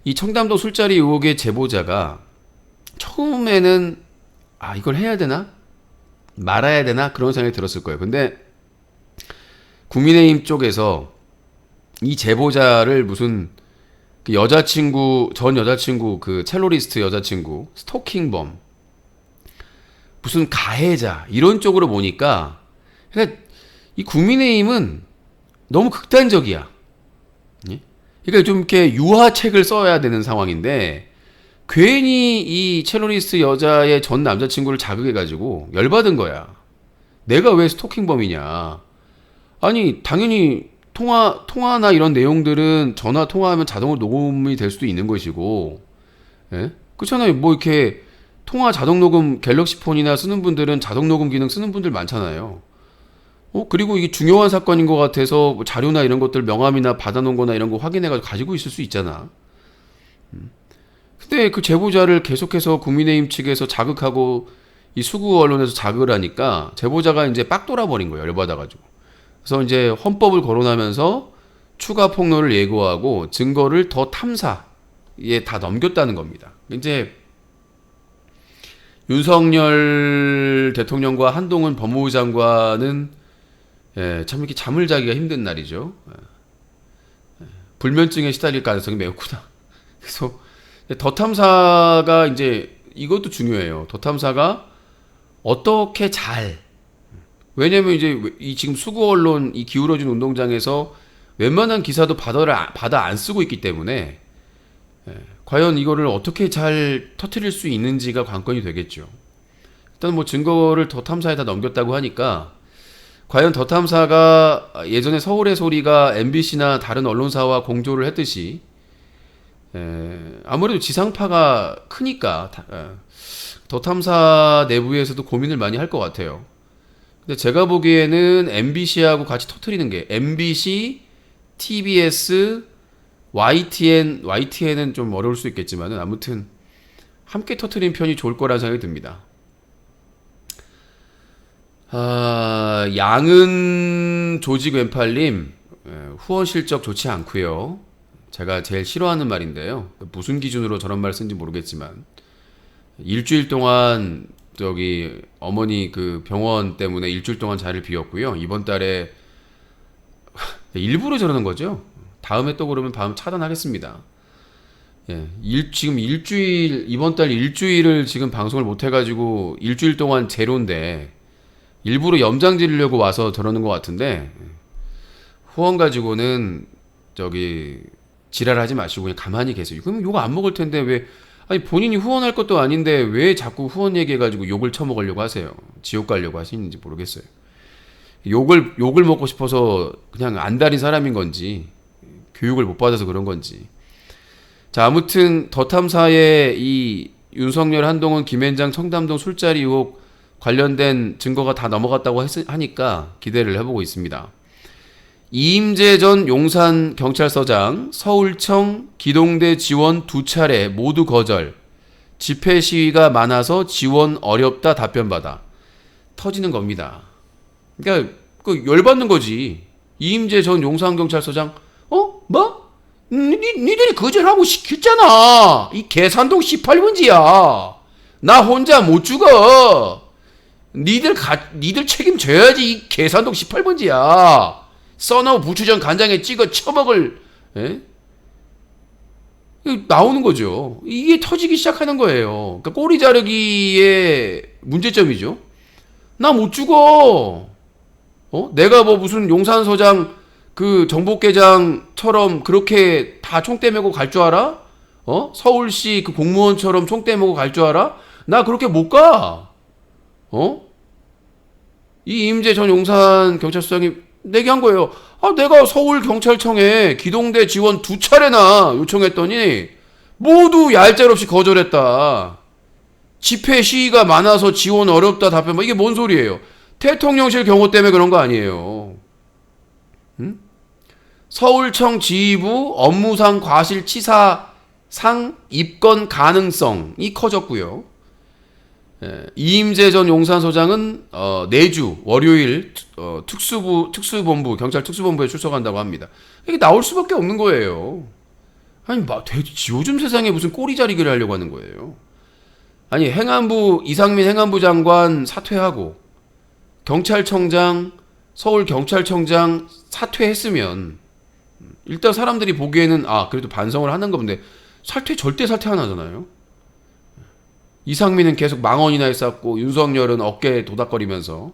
이 청담동 술자리 의혹의 제보자가 처음에는 이걸 해야 되나? 말아야 되나? 그런 생각이 들었을 거예요. 근데 국민의힘 쪽에서 이 제보자를 무슨 그 전 여자친구 그 첼로리스트 여자친구 스토킹범, 무슨 가해자 이런 쪽으로 보니까, 그러니까 이 국민의힘은 너무 극단적이야. 그러니까 좀 이렇게 유화책을 써야 되는 상황인데, 괜히 이 첼로리스트 여자의 전 남자친구를 자극해가지고 열받은 거야. 내가 왜 스토킹범이냐. 아니 당연히 통화나 이런 내용들은 전화 통화하면 자동으로 녹음이 될 수도 있는 것이고, 예? 그렇잖아요. 뭐 이렇게 통화 자동 녹음 갤럭시 폰이나 쓰는 분들은 자동 녹음 기능 쓰는 분들 많잖아요. 그리고 이게 중요한 사건인 것 같아서 뭐 자료나 이런 것들 명함이나 받아놓은 거나 이런 거 확인해가지고 가지고 있을 수 있잖아. 근데 그 제보자를 계속해서 국민의힘 측에서 자극하고 이 수구 언론에서 자극을 하니까 제보자가 이제 빡 돌아버린 거예요. 열받아가지고. 그래서 이제 헌법을 거론하면서 추가 폭로를 예고하고 증거를 더 탐사에 다 넘겼다는 겁니다. 이제 윤석열 대통령과 한동훈 법무부 장관은 참 이렇게 잠을 자기가 힘든 날이죠. 불면증에 시달릴 가능성이 매우 크다. 그래서 더 탐사가 이제 이것도 중요해요. 더 탐사가 어떻게 왜냐면 이제 이 지금 수구 언론 이 기울어진 운동장에서 웬만한 기사도 받아 안 쓰고 있기 때문에 과연 이거를 어떻게 잘 터뜨릴 수 있는지가 관건이 되겠죠. 일단 뭐 증거를 더 탐사에다 넘겼다고 하니까 과연 더 탐사가 예전에 서울의 소리가 MBC나 다른 언론사와 공조를 했듯이 아무래도 지상파가 크니까 더 탐사 내부에서도 고민을 많이 할 것 같아요. 근데 제가 보기에는 MBC하고 같이 터뜨리는 게 MBC, TBS, YTN은 좀 어려울 수 있겠지만은 아무튼 함께 터뜨리는 편이 좋을 거라는 생각이 듭니다. 양은 조직 왼팔님, 후원 실적 좋지 않고요. 제가 제일 싫어하는 말인데요. 무슨 기준으로 저런 말 쓴지 모르겠지만 일주일 동안 저기 어머니 그 병원 때문에 일주일 동안 자리를 비웠고요. 이번 달에 일부러 저러는 거죠. 다음에 또 그러면 다음 차단하겠습니다. 지금 이번 달 일주일을 지금 방송을 못 해가지고 일주일 동안 제로인데 일부러 염장 지르려고 와서 저러는 것 같은데, 후원 가지고는 저기 지랄하지 마시고 그냥 가만히 계세요. 그럼 욕 안 먹을 텐데 아니 본인이 후원할 것도 아닌데 왜 자꾸 후원 얘기해가지고 욕을 처먹으려고 하세요. 지옥 가려고 하시는지 모르겠어요. 욕을 먹고 싶어서 그냥 안달인 사람인 건지 교육을 못 받아서 그런 건지. 자, 아무튼 더 탐사의 이 윤석열, 한동훈, 김앤장, 청담동 술자리 의혹 관련된 증거가 다 넘어갔다고 하니까 기대를 해보고 있습니다. 이임재 전 용산경찰서장 서울청 기동대 지원 2차례 모두 거절. 집회 시위가 많아서 지원 어렵다 답변받아. 터지는 겁니다. 그러니까 그 열받는 거지. 이임재 전 용산경찰서장 뭐? 니들이 거절하고 시켰잖아. 이 계산동 18번지야. 나 혼자 못 죽어. 니들 책임져야지. 이 계산동 18번지야. 써나우 부추전 간장에 찍어 처먹을. 에? 나오는 거죠. 이게 터지기 시작하는 거예요. 그러니까 꼬리 자르기의 문제점이죠. 나 못 죽어. 내가 뭐 무슨 용산서장 그 정보계장처럼 그렇게 다 총대 메고 갈 줄 알아? 서울시 그 공무원처럼 총대 메고 갈 줄 알아? 나 그렇게 못 가. 이 임재 전 용산 경찰서장이 내기한 거예요. 내가 서울경찰청에 기동대 지원 2차례나 요청했더니 모두 얄짤없이 거절했다. 집회 시위가 많아서 지원 어렵다 답변. 이게 뭔 소리예요? 대통령실 경호 때문에 그런 거 아니에요. 응? 서울청 지휘부 업무상 과실치사상 입건 가능성이 커졌고요. 이임재 전 용산서장은 내주 월요일 특수본부 경찰 특수본부에 출석한다고 합니다. 이게 나올 수밖에 없는 거예요. 아니 요즘 세상에 무슨 꼬리 자리기를 하려고 하는 거예요. 아니 이상민 행안부 장관 사퇴하고 경찰청장 서울경찰청장 사퇴했으면 일단 사람들이 보기에는 그래도 반성을 하는 건데 절대 사퇴 안 하잖아요. 이상민은 계속 망언이나 했었고 윤석열은 어깨에 도닥거리면서.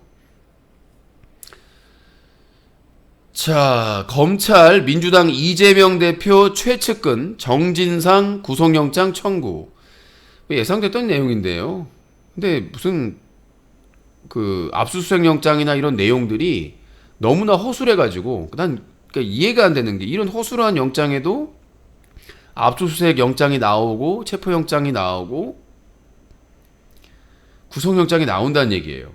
자, 검찰 민주당 이재명 대표 최측근 정진상 구속영장 청구. 예상됐던 내용인데요. 근데 무슨 그 압수수색 영장이나 이런 내용들이 너무나 허술해가지고 난 그러니까 이해가 안 되는 게 이런 허술한 영장에도 압수수색 영장이 나오고 체포영장이 나오고 구속영장이 나온다는 얘기예요.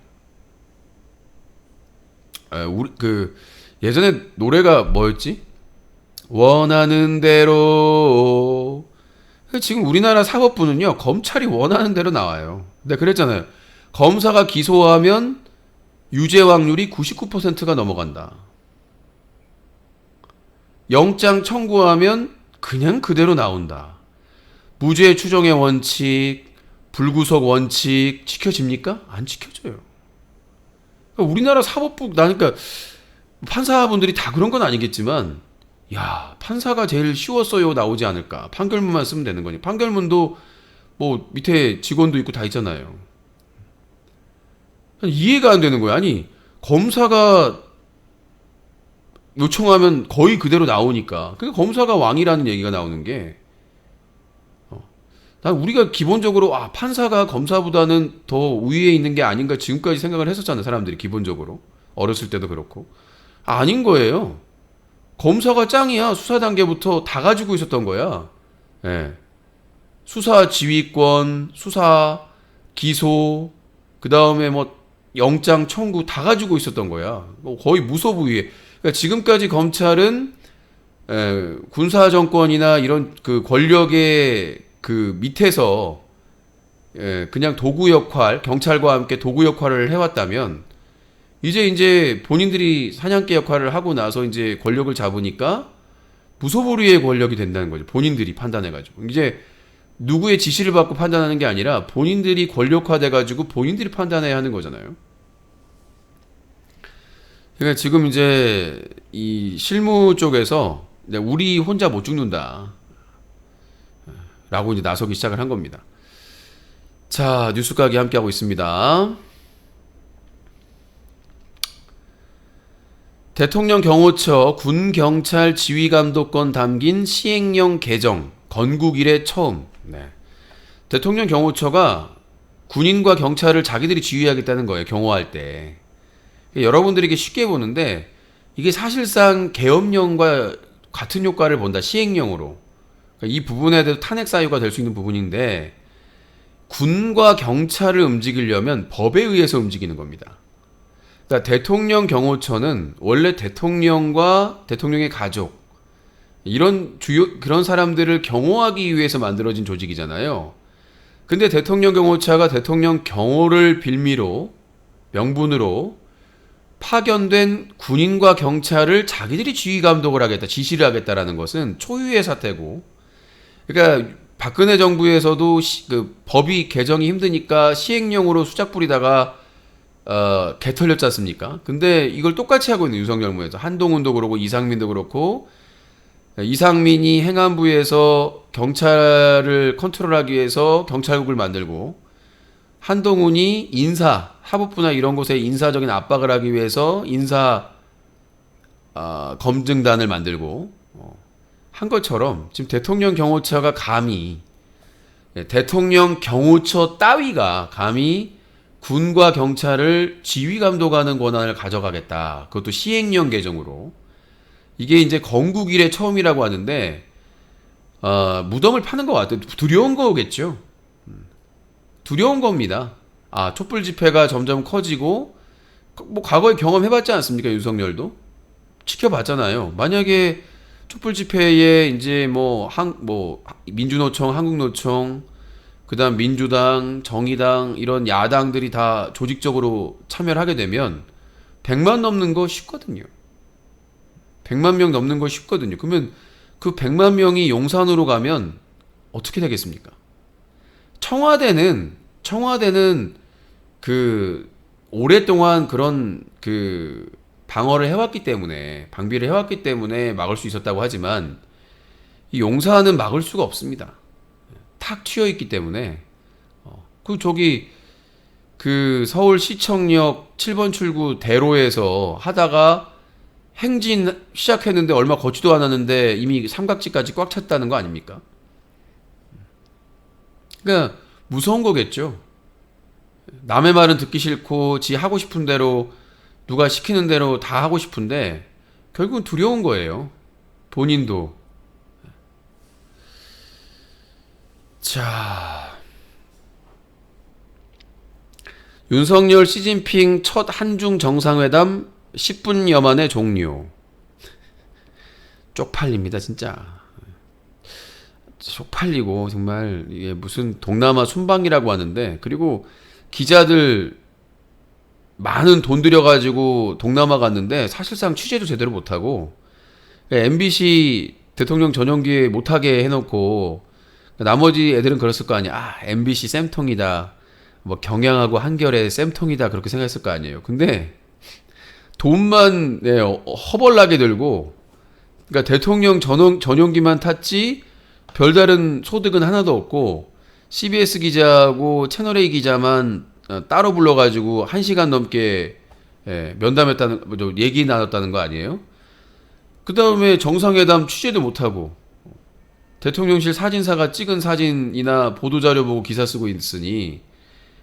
우리 예전에 노래가 뭐였지? 원하는 대로. 지금 우리나라 사법부는요 검찰이 원하는 대로 나와요. 근데 그랬잖아요. 검사가 기소하면 유죄 확률이 99%가 넘어간다. 영장 청구하면 그냥 그대로 나온다. 무죄 추정의 원칙, 불구속 원칙 지켜집니까? 안 지켜져요. 그러니까 우리나라 사법부 그러니까 판사분들이 다 그런 건 아니겠지만 판사가 제일 쉬웠어요 나오지 않을까. 판결문만 쓰면 되는 거니. 판결문도 뭐 밑에 직원도 있고 다 있잖아요. 이해가 안 되는 거야. 아니 검사가 요청하면 거의 그대로 나오니까. 그러니까 검사가 왕이라는 얘기가 나오는 게 난 우리가 기본적으로 판사가 검사보다는 더 우위에 있는 게 아닌가 지금까지 생각을 했었잖아요. 사람들이 기본적으로. 어렸을 때도 그렇고. 아닌 거예요. 검사가 짱이야. 수사 단계부터 다 가지고 있었던 거야. 예. 수사 지휘권, 수사, 기소, 그 다음에 뭐 영장 청구 다 가지고 있었던 거야. 거의 무소부위에. 그러니까 지금까지 검찰은 군사 정권이나 이런 그 권력의 그 밑에서 그냥 도구 역할, 경찰과 함께 도구 역할을 해왔다면 이제 본인들이 사냥개 역할을 하고 나서 이제 권력을 잡으니까 무소불위의 권력이 된다는 거죠. 본인들이 판단해가지고. 이제 누구의 지시를 받고 판단하는 게 아니라 본인들이 권력화돼가지고 본인들이 판단해야 하는 거잖아요. 그러니까 지금 이제 이 실무 쪽에서 우리 혼자 못 죽는다 라고 이제 나서기 시작을 한 겁니다. 자, 뉴스가게 함께하고 있습니다. 대통령 경호처 군경찰 지휘감독권 담긴 시행령 개정 건국 이래 처음. 대통령 경호처가 군인과 경찰을 자기들이 지휘하겠다는 거예요. 경호할 때. 여러분들이 이게 쉽게 보는데 이게 사실상 계엄령과 같은 효과를 본다. 시행령으로. 이 부분에 대해서 탄핵 사유가 될 수 있는 부분인데 군과 경찰을 움직이려면 법에 의해서 움직이는 겁니다. 그러니까 대통령 경호처는 원래 대통령과 대통령의 가족 이런 주요 그런 사람들을 경호하기 위해서 만들어진 조직이잖아요. 근데 대통령 경호처가 대통령 경호를 빌미로 명분으로 파견된 군인과 경찰을 자기들이 지휘 감독을 하겠다, 지시를 하겠다라는 것은 초유의 사태고, 그러니까 박근혜 정부에서도 그 법이 개정이 힘드니까 시행령으로 수작 부리다가 개 털렸지 않습니까? 근데 이걸 똑같이 하고 있는 윤석열 정부에서 한동훈도 그렇고 이상민도 그렇고, 이상민이 행안부에서 경찰을 컨트롤하기 위해서 경찰국을 만들고, 한동훈이 인사, 하부부나 이런 곳에 인사적인 압박을 하기 위해서 인사 검증단을 만들고 한 것처럼 지금 대통령 경호처가 감히 대통령 경호처 따위가 감히 군과 경찰을 지휘 감독하는 권한을 가져가겠다. 그것도 시행령 개정으로. 이게 이제 건국 이래 처음이라고 하는데 무덤을 파는 것 같아요. 두려운 거겠죠. 두려운 겁니다. 촛불 집회가 점점 커지고 뭐 과거에 경험해봤지 않습니까? 윤석열도 지켜봤잖아요. 만약에 촛불 집회에 이제 뭐 민주노총, 한국노총, 그다음 민주당, 정의당 이런 야당들이 다 조직적으로 참여를 하게 되면 100만 넘는 거 쉽거든요. 100만 명 넘는 거 쉽거든요. 그러면 그 100만 명이 용산으로 가면 어떻게 되겠습니까? 청와대는 그 오랫동안 그런 그 방어를 해왔기 때문에 방비를 해왔기 때문에 막을 수 있었다고 하지만 이 용산은 막을 수가 없습니다. 탁 튀어 있기 때문에 그 서울 시청역 7번 출구 대로에서 하다가 행진 시작했는데 얼마 걷지도 않았는데 이미 삼각지까지 꽉 찼다는 거 아닙니까? 그러니까 무서운 거겠죠. 남의 말은 듣기 싫고 지 하고 싶은 대로 누가 시키는 대로 다 하고 싶은데 결국은 두려운 거예요. 본인도. 자, 윤석열 시진핑 첫 한중 정상회담 10분여 만에 종료. 쪽팔립니다 진짜. 쪽팔리고 정말 이게 무슨 동남아 순방이라고 하는데, 그리고 기자들 많은 돈 들여가지고 동남아 갔는데 사실상 취재도 제대로 못하고 MBC 대통령 전용기에 못하게 해놓고 나머지 애들은 그랬을 거 아니야. MBC 쌤통이다, 뭐 경향하고 한겨레 쌤통이다, 그렇게 생각했을 거 아니에요. 근데 돈만 허벌나게 들고, 그러니까 대통령 전용기만 탔지 별다른 소득은 하나도 없고 CBS 기자하고 채널A 기자만 따로 불러가지고 1시간 넘게 면담했다는, 얘기 나눴다는 거 아니에요? 그 다음에 정상회담 취재도 못하고 대통령실 사진사가 찍은 사진이나 보도자료 보고 기사 쓰고 있으니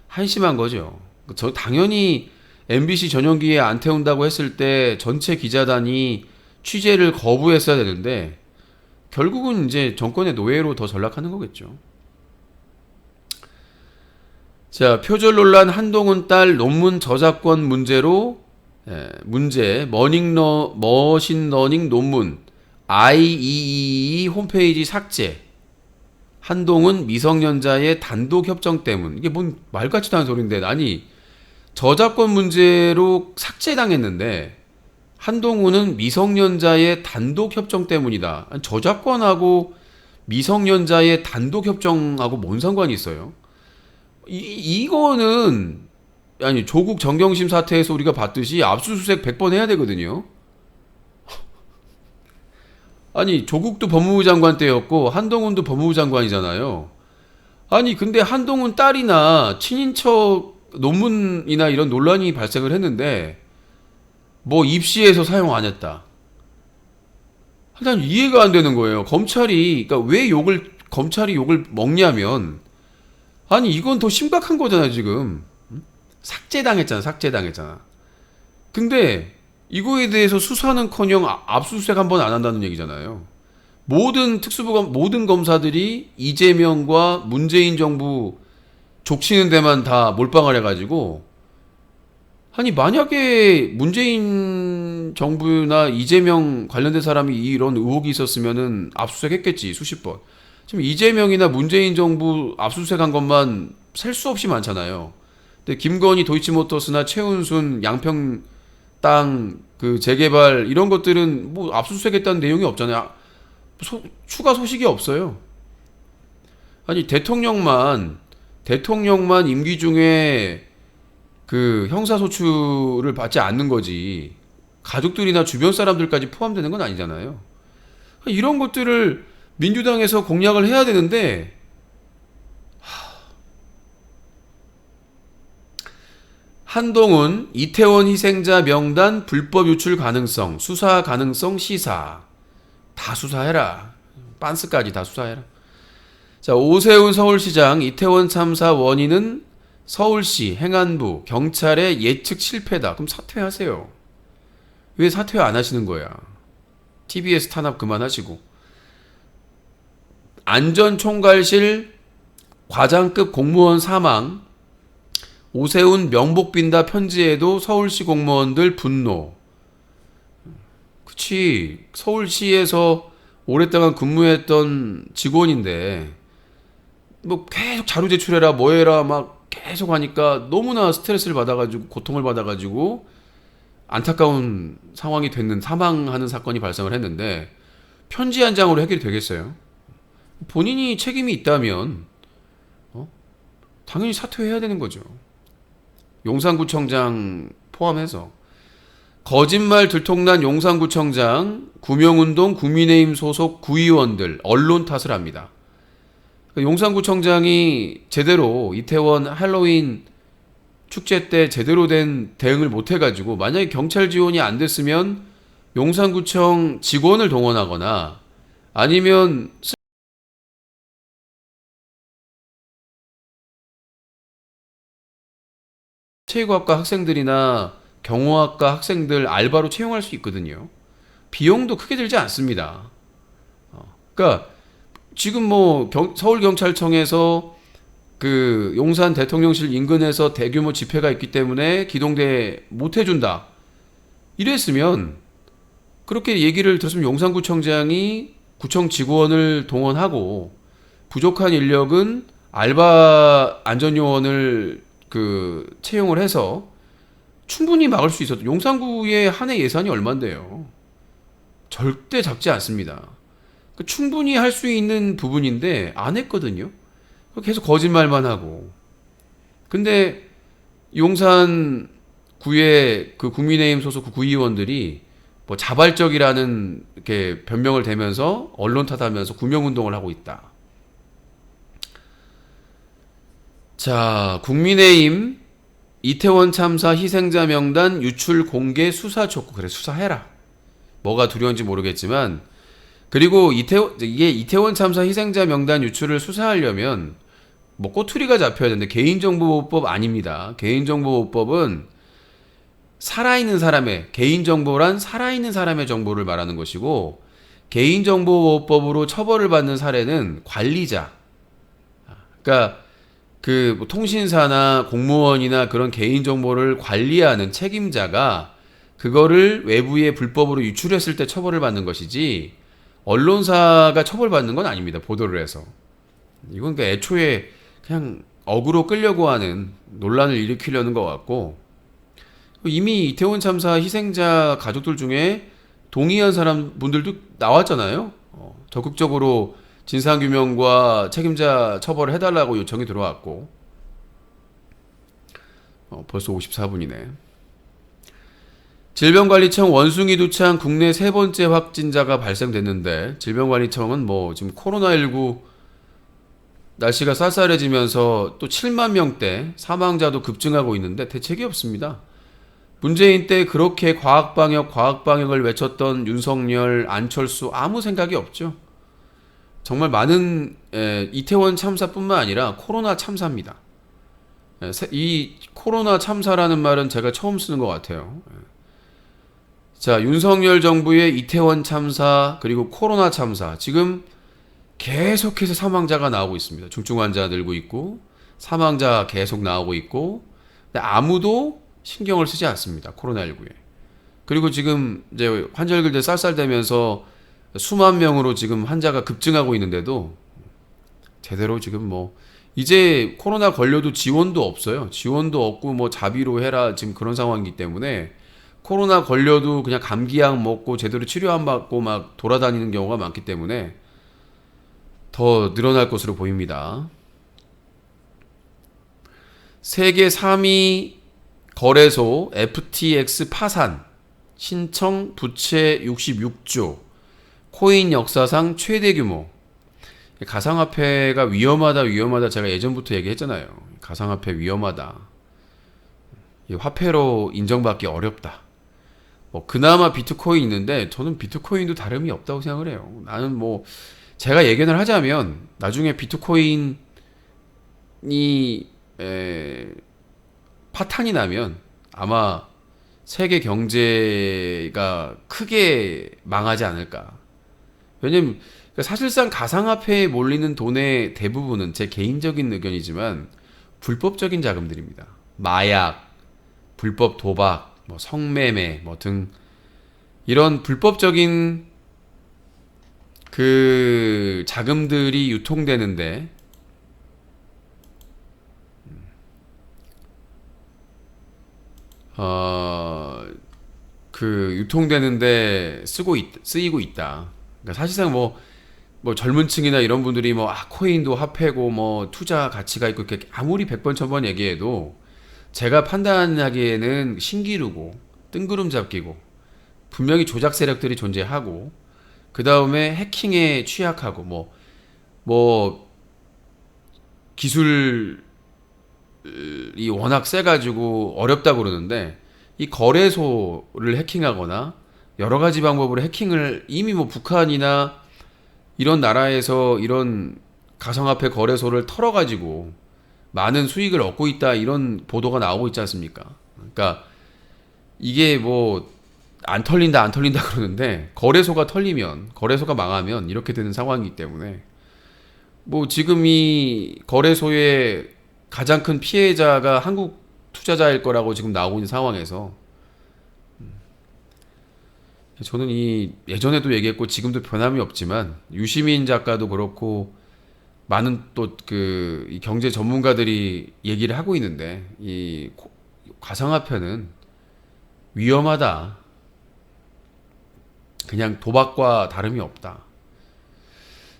한심한 거죠. 저 당연히 MBC 전용기에 안 태운다고 했을 때 전체 기자단이 취재를 거부했어야 되는데 결국은 이제 정권의 노예로 더 전락하는 거겠죠. 자, 표절 논란 한동훈 딸 논문 저작권 문제로 머신러닝 논문 IEEE 홈페이지 삭제, 한동훈 미성년자의 단독 협정 때문. 이게 뭔 말같지도 않은 소리인데, 아니 저작권 문제로 삭제당했는데 한동훈은 미성년자의 단독 협정 때문이다. 아니, 저작권하고 미성년자의 단독 협정하고 뭔 상관이 있어요? 이거는 아니 조국 정경심 사태에서 우리가 봤듯이 압수수색 100번 해야 되거든요. 아니 조국도 법무부 장관 때였고 한동훈도 법무부 장관이잖아요. 아니 근데 한동훈 딸이나 친인척 논문이나 이런 논란이 발생을 했는데 뭐 입시에서 사용 안 했다. 난 이해가 안 되는 거예요. 그러니까 왜 검찰이 욕을 먹냐면, 아니 이건 더 심각한 거잖아 지금. 삭제당했잖아. 근데 이거에 대해서 수사는커녕 압수수색 한 번 안 한다는 얘기잖아요. 모든 모든 검사들이 이재명과 문재인 정부 족치는 데만 다 몰빵을 해가지고 아니 만약에 문재인 정부나 이재명 관련된 사람이 이런 의혹이 있었으면은 압수수색했겠지 수십 번. 지금 이재명이나 문재인 정부 압수수색한 것만 셀 수 없이 많잖아요. 근데 김건희 도이치모터스나 최은순 양평 땅 그 재개발 이런 것들은 뭐 압수수색했다는 내용이 없잖아요. 추가 소식이 없어요. 아니 대통령만 임기 중에 그 형사소추를 받지 않는 거지 가족들이나 주변 사람들까지 포함되는 건 아니잖아요. 이런 것들을 민주당에서 공략을 해야 되는데 한동훈 이태원 희생자 명단 불법 유출 가능성 수사 가능성 시사 다 수사해라. 빤스까지 다 수사해라. 자, 오세훈 서울시장 이태원 참사 원인은 서울시, 행안부, 경찰의 예측 실패다. 그럼 사퇴하세요. 왜 사퇴 안 하시는 거야? TBS 탄압 그만하시고. 안전총괄실 과장급 공무원 사망. 오세훈 명복 빈다 편지에도 서울시 공무원들 분노. 그치. 서울시에서 오랫동안 근무했던 직원인데 뭐 계속 자료 제출해라 뭐해라 막 계속 하니까 너무나 스트레스를 받아가지고 고통을 받아가지고 안타까운 상황이 됐는 사망하는 사건이 발생을 했는데 편지 한 장으로 해결이 되겠어요? 본인이 책임이 있다면 당연히 사퇴해야 되는 거죠. 용산구청장 포함해서 거짓말 들통난 용산구청장 구명운동 국민의힘 소속 구의원들 언론 탓을 합니다. 용산구청장이 제대로 이태원 할로윈 축제 때 제대로 된 대응을 못 해가지고 만약에 경찰 지원이 안 됐으면 용산구청 직원을 동원하거나 아니면 체육학과 학생들이나 경호학과 학생들 알바로 채용할 수 있거든요. 비용도 크게 들지 않습니다. 그러니까 지금 뭐 서울경찰청에서 그 용산 대통령실 인근에서 대규모 집회가 있기 때문에 기동대 못 해준다. 이랬으면 그렇게 얘기를 들었으면 용산구청장이 구청 직원을 동원하고 부족한 인력은 알바 안전요원을 그 채용을 해서 충분히 막을 수 있었죠. 용산구의 한 해 예산이 얼만데요. 절대 작지 않습니다. 충분히 할 수 있는 부분인데 안 했거든요. 계속 거짓말만 하고. 근데 용산구의 그 국민의힘 소속 구의원들이 뭐 자발적이라는 이렇게 변명을 대면서 언론 탓하면서 구명운동을 하고 있다. 자, 국민의힘 이태원 참사 희생자 명단 유출 공개 수사 촉구. 그래, 수사해라. 뭐가 두려운지 모르겠지만, 그리고 이태원 참사 희생자 명단 유출을 수사하려면 뭐 꼬투리가 잡혀야 되는데 개인정보보호법 아닙니다. 개인정보보호법은 살아있는 사람의 개인정보란 살아있는 사람의 정보를 말하는 것이고 개인정보보호법으로 처벌을 받는 사례는 관리자. 그러니까 그 통신사나 공무원이나 그런 개인정보를 관리하는 책임자가 그거를 외부에 불법으로 유출했을 때 처벌을 받는 것이지 언론사가 처벌받는 건 아닙니다. 보도를 해서. 이건 그러니까 애초에 그냥 억으로 끌려고 하는 논란을 일으키려는 것 같고 이미 이태원 참사 희생자 가족들 중에 동의한 사람분들도 나왔잖아요. 적극적으로 진상규명과 책임자 처벌을 해달라고 요청이 들어왔고 벌써 54분이네. 질병관리청 원숭이 두창 국내 세 번째 확진자가 발생됐는데 질병관리청은 뭐 지금 코로나19 날씨가 쌀쌀해지면서 또 7만 명대 사망자도 급증하고 있는데 대책이 없습니다. 문재인 때 그렇게 과학방역을 외쳤던 윤석열, 안철수 아무 생각이 없죠. 정말 많은 이태원 참사뿐만 아니라 코로나 참사입니다. 이 코로나 참사라는 말은 제가 처음 쓰는 것 같아요. 자, 윤석열 정부의 이태원 참사 그리고 코로나 참사 지금 계속해서 사망자가 나오고 있습니다. 중증 환자 늘고 있고 사망자 계속 나오고 있고 근데 아무도 신경을 쓰지 않습니다. 코로나19에. 그리고 지금 이제 환절기들 쌀쌀대면서 수만 명으로 지금 환자가 급증하고 있는데도 제대로 지금 뭐 이제 코로나 걸려도 지원도 없어요. 지원도 없고 뭐 자비로 해라 지금 그런 상황이기 때문에 코로나 걸려도 그냥 감기약 먹고 제대로 치료 안 받고 막 돌아다니는 경우가 많기 때문에 더 늘어날 것으로 보입니다. 세계 3위 거래소 FTX 파산, 신청 부채 66조, 코인 역사상 최대 규모. 가상화폐가 위험하다 제가 예전부터 얘기했잖아요. 가상화폐 위험하다. 이 화폐로 인정받기 어렵다. 뭐 그나마 비트코인 있는데 저는 비트코인도 다름이 없다고 생각을 해요. 나는 뭐 제가 예견을 하자면 나중에 비트코인이 파탄이 나면 아마 세계 경제가 크게 망하지 않을까. 왜냐면 사실상 가상화폐에 몰리는 돈의 대부분은 제 개인적인 의견이지만 불법적인 자금들입니다. 마약, 불법 도박, 뭐 성매매 뭐 등 이런 불법적인 그 자금들이 유통되는데 그 유통되는데 쓰이고 있다. 그러니까 사실상 뭐 젊은 층이나 이런 분들이 뭐 코인도 화폐고 뭐 투자 가치가 있고 이렇게 아무리 100번 1000번 얘기해도 제가 판단하기에는 신기루고 뜬구름 잡기고 분명히 조작 세력들이 존재하고 그 다음에 해킹에 취약하고 뭐 기술이 워낙 세가지고 어렵다고 그러는데 이 거래소를 해킹하거나 여러 가지 방법으로 해킹을 이미 뭐 북한이나 이런 나라에서 이런 가상화폐 거래소를 털어가지고 많은 수익을 얻고 있다 이런 보도가 나오고 있지 않습니까? 그러니까 이게 뭐 안 털린다 그러는데 거래소가 털리면 거래소가 망하면 이렇게 되는 상황이기 때문에 뭐 지금 이 거래소의 가장 큰 피해자가 한국 투자자일 거라고 지금 나오고 있는 상황에서 저는 이 예전에도 얘기했고 지금도 변함이 없지만 유시민 작가도 그렇고 많은 또 그 경제 전문가들이 얘기를 하고 있는데 이 가상화폐는 위험하다. 그냥 도박과 다름이 없다.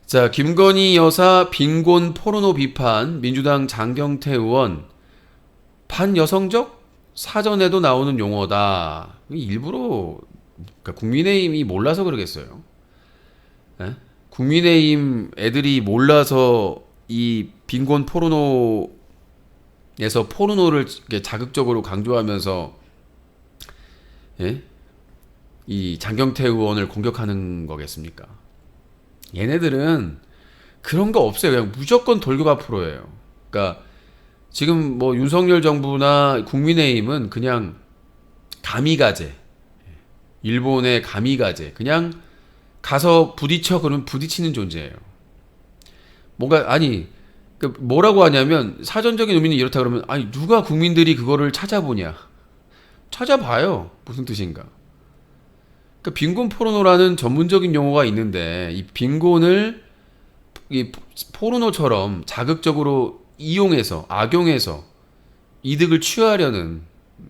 자, 김건희 여사 빈곤 포르노 비판, 민주당 장경태 의원 반여성적 사전에도 나오는 용어다. 일부러 그러니까 국민의힘이 몰라서 그러겠어요. 에? 국민의힘 애들이 몰라서 이 빈곤 포르노에서 포르노를 자극적으로 강조하면서 예? 이 장경태 의원을 공격하는 거겠습니까? 얘네들은 그런 거 없어요. 그냥 무조건 돌격 앞으로예요. 그러니까 지금 뭐 윤석열 정부나 국민의힘은 그냥 가미가제, 일본의 가미가제, 그냥 가서 부딪혀 그러면 부딪히는 존재예요. 뭔가 아니 뭐라고 하냐면 사전적인 의미는 이렇다 그러면 아니 누가 국민들이 그거를 찾아보냐? 찾아봐요. 무슨 뜻인가? 그러니까 빈곤 포르노라는 전문적인 용어가 있는데 이 빈곤을 이 포르노처럼 자극적으로 이용해서 악용해서 이득을 취하려는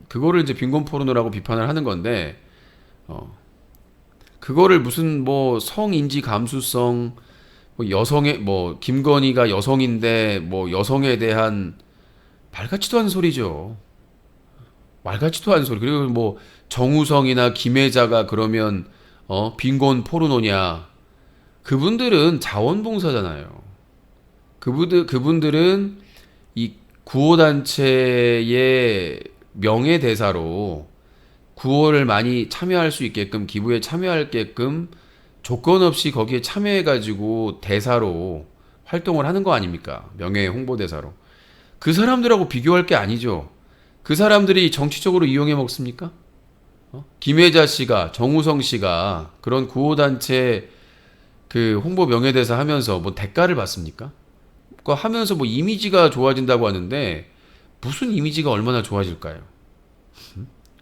그거를 이제 빈곤 포르노라고 비판을 하는 건데 그거를 무슨 뭐 성인지 감수성 뭐 여성의 뭐 김건희가 여성인데 뭐 여성에 대한 말 같지도 않은 소리죠. 말 같지도 않은 소리. 그리고 뭐 정우성이나 김혜자가 그러면 빈곤 포르노냐? 그분들은 자원봉사잖아요. 그분들은 이 구호단체의 명예대사로 구호를 많이 참여할 수 있게끔 기부에 참여할게끔 조건 없이 거기에 참여해가지고 대사로 활동을 하는 거 아닙니까? 명예 홍보대사로. 그 사람들하고 비교할 게 아니죠. 그 사람들이 정치적으로 이용해 먹습니까? 김혜자 씨가 정우성 씨가 그런 구호단체 그 홍보 명예대사 하면서 뭐 대가를 받습니까? 그거 하면서 뭐 이미지가 좋아진다고 하는데 무슨 이미지가 얼마나 좋아질까요?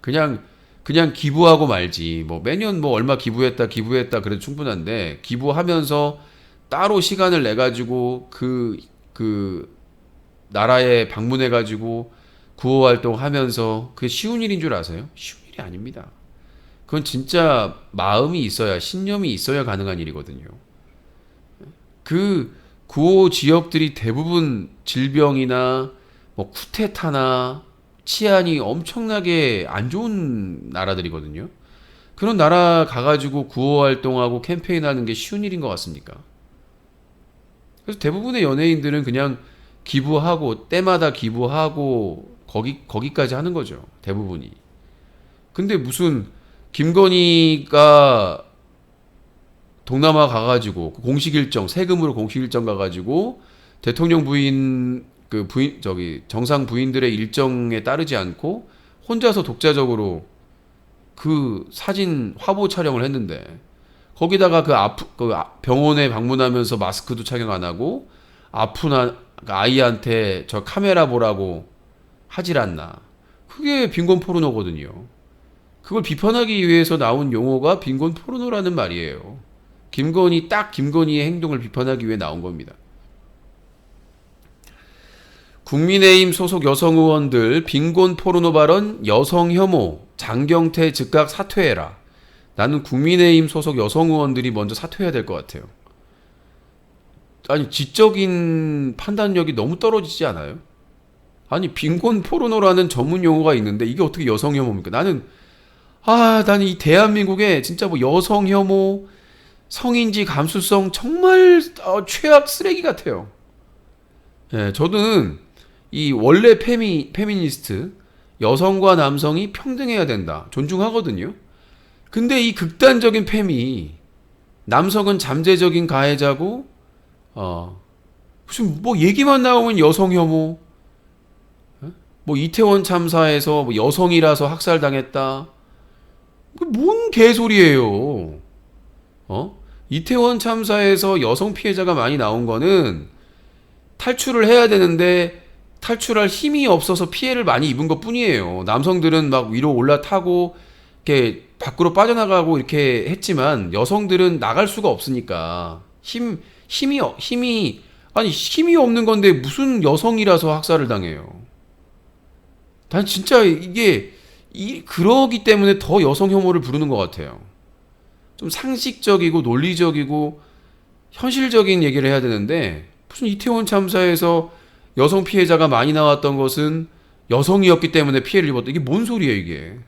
그냥 기부하고 말지. 뭐 매년 뭐 얼마 기부했다 그래도 충분한데 기부하면서 따로 시간을 내 가지고 그 나라에 방문해 가지고 구호 활동하면서 그게 쉬운 일인 줄 아세요? 쉬운 일이 아닙니다. 그건 진짜 마음이 있어야 신념이 있어야 가능한 일이거든요. 그 구호 지역들이 대부분 질병이나 뭐 쿠데타나 치안이 엄청나게 안 좋은 나라들이거든요. 그런 나라 가가지고 구호 활동하고 캠페인하는 게 쉬운 일인 것 같습니까? 그래서 대부분의 연예인들은 그냥 기부하고 때마다 기부하고 거기까지 하는 거죠. 대부분이. 근데 무슨 김건희가 동남아 가가지고 공식 일정 세금으로 공식 일정 가가지고 대통령 부인 정상 부인들의 일정에 따르지 않고 혼자서 독자적으로 그 사진 화보 촬영을 했는데 거기다가 병원에 방문하면서 마스크도 착용 안 하고 아픈 아이한테 저 카메라 보라고 하질 않나. 그게 빈곤 포르노거든요. 그걸 비판하기 위해서 나온 용어가 빈곤 포르노라는 말이에요. 김건희의 행동을 비판하기 위해 나온 겁니다. 국민의힘 소속 여성 의원들 빈곤 포르노 발언 여성 혐오 장경태 즉각 사퇴해라. 나는 국민의힘 소속 여성 의원들이 먼저 사퇴해야 될 것 같아요. 아니 지적인 판단력이 너무 떨어지지 않아요? 아니 빈곤 포르노라는 전문 용어가 있는데 이게 어떻게 여성 혐오입니까? 나는 이 대한민국에 진짜 뭐 여성 혐오 성인지 감수성 정말 최악 쓰레기 같아요. 예, 저는 이 원래 페미니스트 여성과 남성이 평등해야 된다 존중하거든요. 근데 이 극단적인 남성은 잠재적인 가해자고 무슨 뭐 얘기만 나오면 여성 혐오 뭐 이태원 참사에서 뭐 여성이라서 학살당했다 뭔 개소리예요. 이태원 참사에서 여성 피해자가 많이 나온 거는 탈출을 해야 되는데 탈출할 힘이 없어서 피해를 많이 입은 것 뿐이에요. 남성들은 막 위로 올라타고 이렇게 밖으로 빠져나가고 이렇게 했지만 여성들은 나갈 수가 없으니까 힘이 없는 건데 무슨 여성이라서 학살을 당해요. 난 진짜 이게 그러기 때문에 더 여성 혐오를 부르는 것 같아요. 좀 상식적이고 논리적이고 현실적인 얘기를 해야 되는데 무슨 이태원 참사에서 여성 피해자가 많이 나왔던 것은 여성이었기 때문에 피해를 입었다. 이게 뭔 소리예요 이게.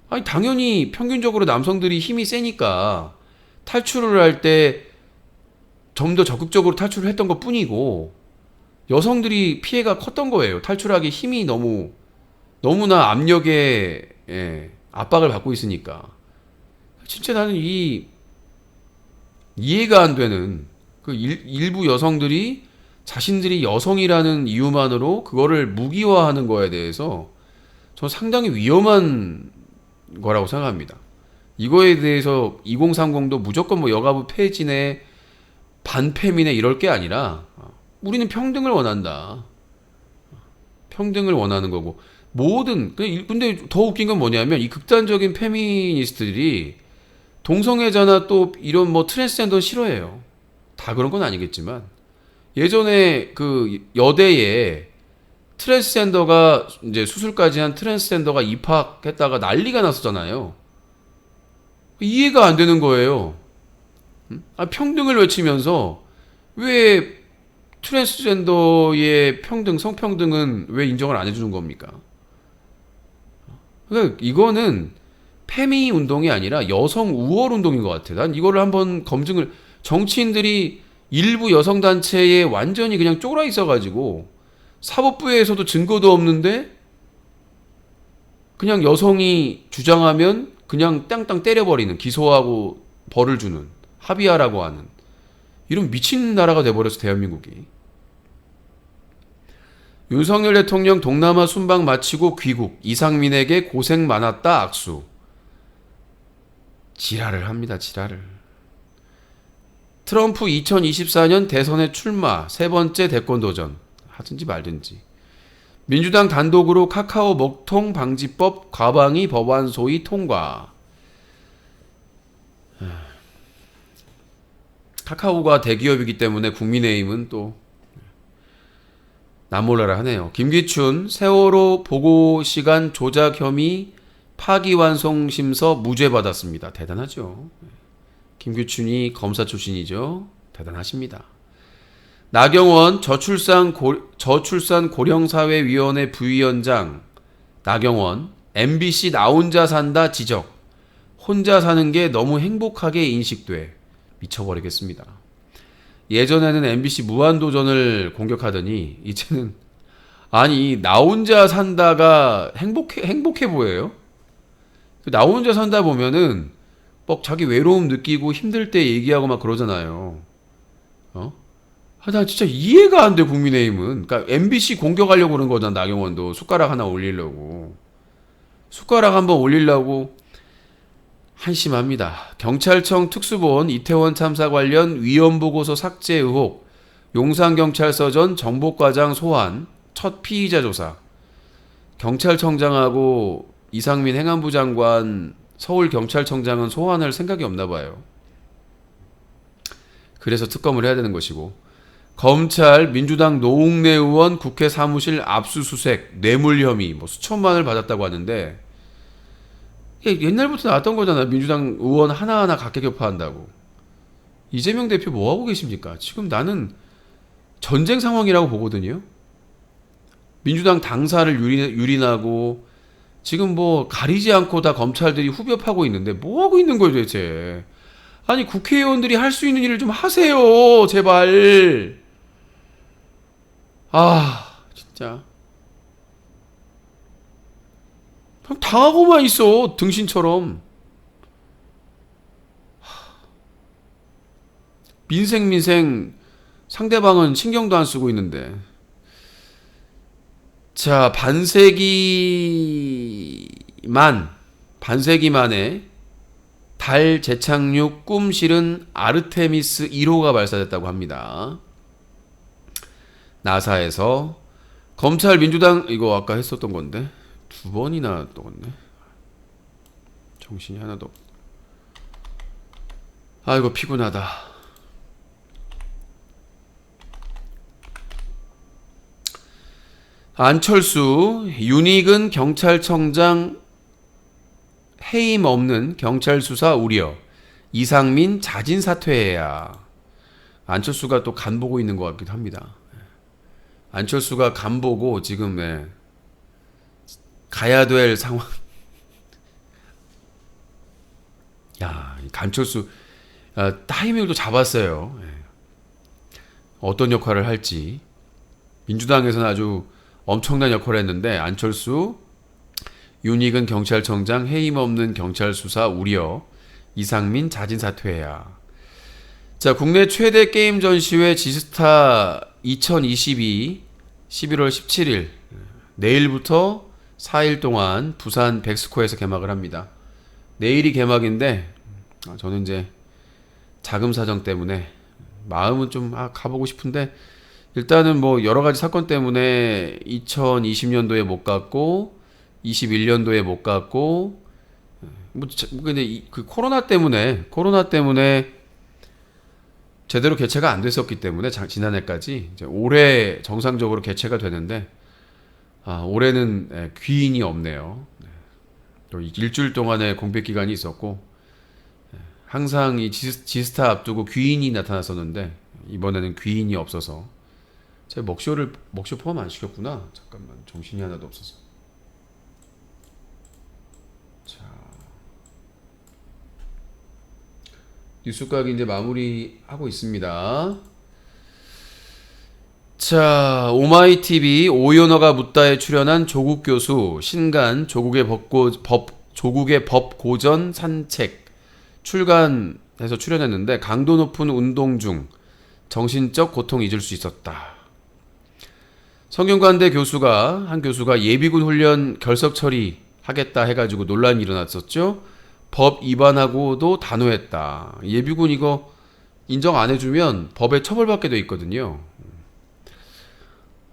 아니 당연히 평균적으로 남성들이 힘이 세니까 탈출을 할 때 좀 더 적극적으로 탈출을 했던 것 뿐이고 여성들이 피해가 컸던 거예요. 탈출하기 힘이 너무나 압력에 압박을 받고 있으니까. 진짜 나는 이해가 안 되는 일부 여성들이 자신들이 여성이라는 이유만으로 그거를 무기화하는 거에 대해서 저는 상당히 위험한 거라고 생각합니다. 이거에 대해서 2030도 무조건 뭐 여가부 폐지네 반페미네 이럴 게 아니라 우리는 평등을 원한다. 평등을 원하는 거고 근데 더 웃긴 건 뭐냐면 이 극단적인 페미니스트들이 동성애자나 또 이런 뭐 트랜스젠더 싫어해요. 다 그런 건 아니겠지만 예전에 그 여대에 트랜스젠더가 이제 수술까지 한 트랜스젠더가 입학했다가 난리가 났었잖아요. 이해가 안 되는 거예요. 평등을 외치면서 왜 트랜스젠더의 성평등은 왜 인정을 안 해주는 겁니까? 그러니까 이거는 페미 운동이 아니라 여성 우월 운동인 것 같아요. 난 이거를 한번 정치인들이 일부 여성단체에 완전히 그냥 쫄아 있어가지고 사법부에서도 증거도 없는데 그냥 여성이 주장하면 그냥 땅땅 때려버리는 기소하고 벌을 주는 합의하라고 하는 이런 미친 나라가 돼버렸어 대한민국이. 윤석열 대통령 동남아 순방 마치고 귀국 이상민에게 고생 많았다 악수. 지랄을 합니다. 지랄을. 트럼프 2024년 대선에 출마 세 번째 대권 도전 하든지 말든지. 민주당 단독으로 카카오 먹통 방지법 과방위 법안 소위 통과. 카카오가 대기업이기 때문에 국민의힘은 또 남몰라라 하네요. 김기춘 세월호 보고시간 조작 혐의 파기환송심서 무죄 받았습니다. 대단하죠. 김기춘이 검사 출신이죠. 대단하십니다. 나경원 저출산 고령사회위원회 부위원장 나경원 MBC 나 혼자 산다 지적. 혼자 사는 게 너무 행복하게 인식돼. 미쳐버리겠습니다. 예전에는 MBC 무한도전을 공격하더니 이제는 아니 나 혼자 산다가 행복해 보여요. 나 혼자 산다 보면은 막 자기 외로움 느끼고 힘들 때 얘기하고 막 그러잖아요. 나 진짜 이해가 안 돼, 국민의힘은. 그러니까 MBC 공격하려고 그런 거잖아, 나경원도. 숟가락 하나 올리려고. 숟가락 한번 올리려고 한심합니다. 경찰청 특수본 이태원 참사 관련 위헌보고서 삭제 의혹, 용산경찰서전 정보과장 소환, 첫 피의자 조사. 경찰청장하고 이상민 행안부 장관, 서울경찰청장은 소환할 생각이 없나 봐요. 그래서 특검을 해야 되는 것이고. 검찰 민주당 노웅래 의원 국회 사무실 압수수색 뇌물 혐의 뭐 수천만을 받았다고 하는데 옛날부터 나왔던 거잖아. 민주당 의원 하나하나 각계격파한다고. 이재명 대표 뭐 하고 계십니까? 지금 나는 전쟁 상황이라고 보거든요. 민주당 당사를 유린하고 지금 뭐 가리지 않고 다 검찰들이 후벼 파고 있는데 뭐 하고 있는 거예요 도대체. 아니 국회의원들이 할 수 있는 일을 좀 하세요 제발. 진짜 그냥 당하고만 있어 등신처럼. 민생 상대방은 신경도 안 쓰고 있는데. 자, 반세기 만에 달 재착륙 꿈 실은 아르테미스 1호가 발사됐다고 합니다. 나사에서 검찰 민주당 이거 아까 했었던 건데 두 번이나 떠갔네. 정신이 하나도 없. 아이고 피곤하다. 안철수 윤익은 경찰청장 해임 없는 경찰 수사 우려. 이상민 자진 사퇴해야. 안철수가 또 간 보고 있는 것 같기도 합니다. 안철수가 간 보고 지금 가야 될 상황. 야, 안철수 타이밍도 잡았어요. 어떤 역할을 할지. 민주당에서는 아주 엄청난 역할을 했는데 안철수 윤익은 경찰청장 해임 없는 경찰 수사 우려. 이상민 자진 사퇴해야. 자, 국내 최대 게임 전시회 지스타 2022 11월 17일 내일부터 4일 동안 부산 백스코에서 개막을 합니다. 내일이 개막인데 저는 이제 자금 사정 때문에 마음은 좀 가보고 싶은데 일단은 뭐 여러 가지 사건 때문에 2020년도에 못 갔고 21년도에 못 갔고 근데 그 코로나 때문에 제대로 개최가 안 됐었기 때문에 지난해까지 이제 올해 정상적으로 개최가 되는데 올해는 귀인이 없네요. 또 일주일 동안의 공백 기간이 있었고 항상 이 지스타 앞두고 귀인이 나타났었는데 이번에는 귀인이 없어서 제가 먹쇼 포함 안 시켰구나. 잠깐만 정신이 하나도 없어서. 자, 뉴스각이 이제 마무리하고 있습니다. 자, 오마이TV 오연어가 묻다에 출연한 조국 교수 신간 조국의 법 고전 산책 출간해서 출연했는데 강도 높은 운동 중 정신적 고통 잊을 수 있었다. 성균관대 한 교수가 예비군 훈련 결석 처리하겠다 해가지고 논란이 일어났었죠. 법 위반하고도 단호했다. 예비군 이거 인정 안 해주면 법에 처벌받게 돼 있거든요.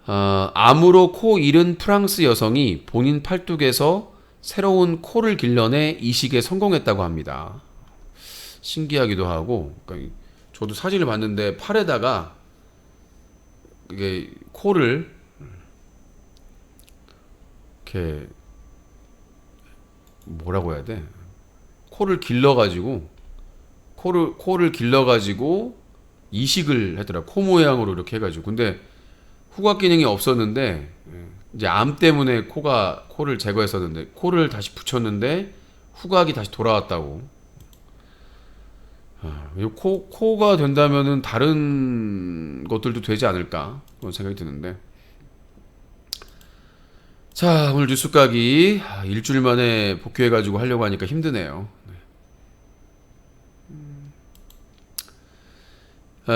암으로 코 잃은 프랑스 여성이 본인 팔뚝에서 새로운 코를 길러내 이식에 성공했다고 합니다. 신기하기도 하고, 그러니까 저도 사진을 봤는데 팔에다가 이게 코를 이렇게 뭐라고 해야 돼? 코를 길러가지고 이식을 했더라. 코 모양으로 이렇게 해가지고. 근데 후각 기능이 없었는데 이제 암 때문에 코를 제거했었는데 코를 다시 붙였는데 후각이 다시 돌아왔다고. 코가 된다면은 다른 것들도 되지 않을까 그런 생각이 드는데. 자, 오늘 뉴스 까기 일주일 만에 복귀해가지고 하려고 하니까 힘드네요.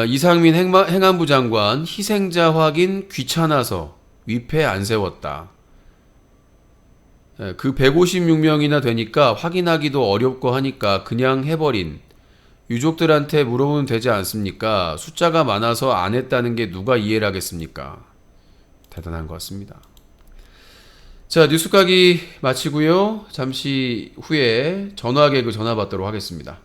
이상민 행안부 장관 희생자 확인 귀찮아서 위패 안 세웠다. 그 156명이나 되니까 확인하기도 어렵고 하니까 그냥 해버린. 유족들한테 물어보면 되지 않습니까? 숫자가 많아서 안 했다는 게 누가 이해를 하겠습니까? 대단한 것 같습니다. 자, 뉴스 까기 마치고요. 잠시 후에 전화 개그 전화 받도록 하겠습니다.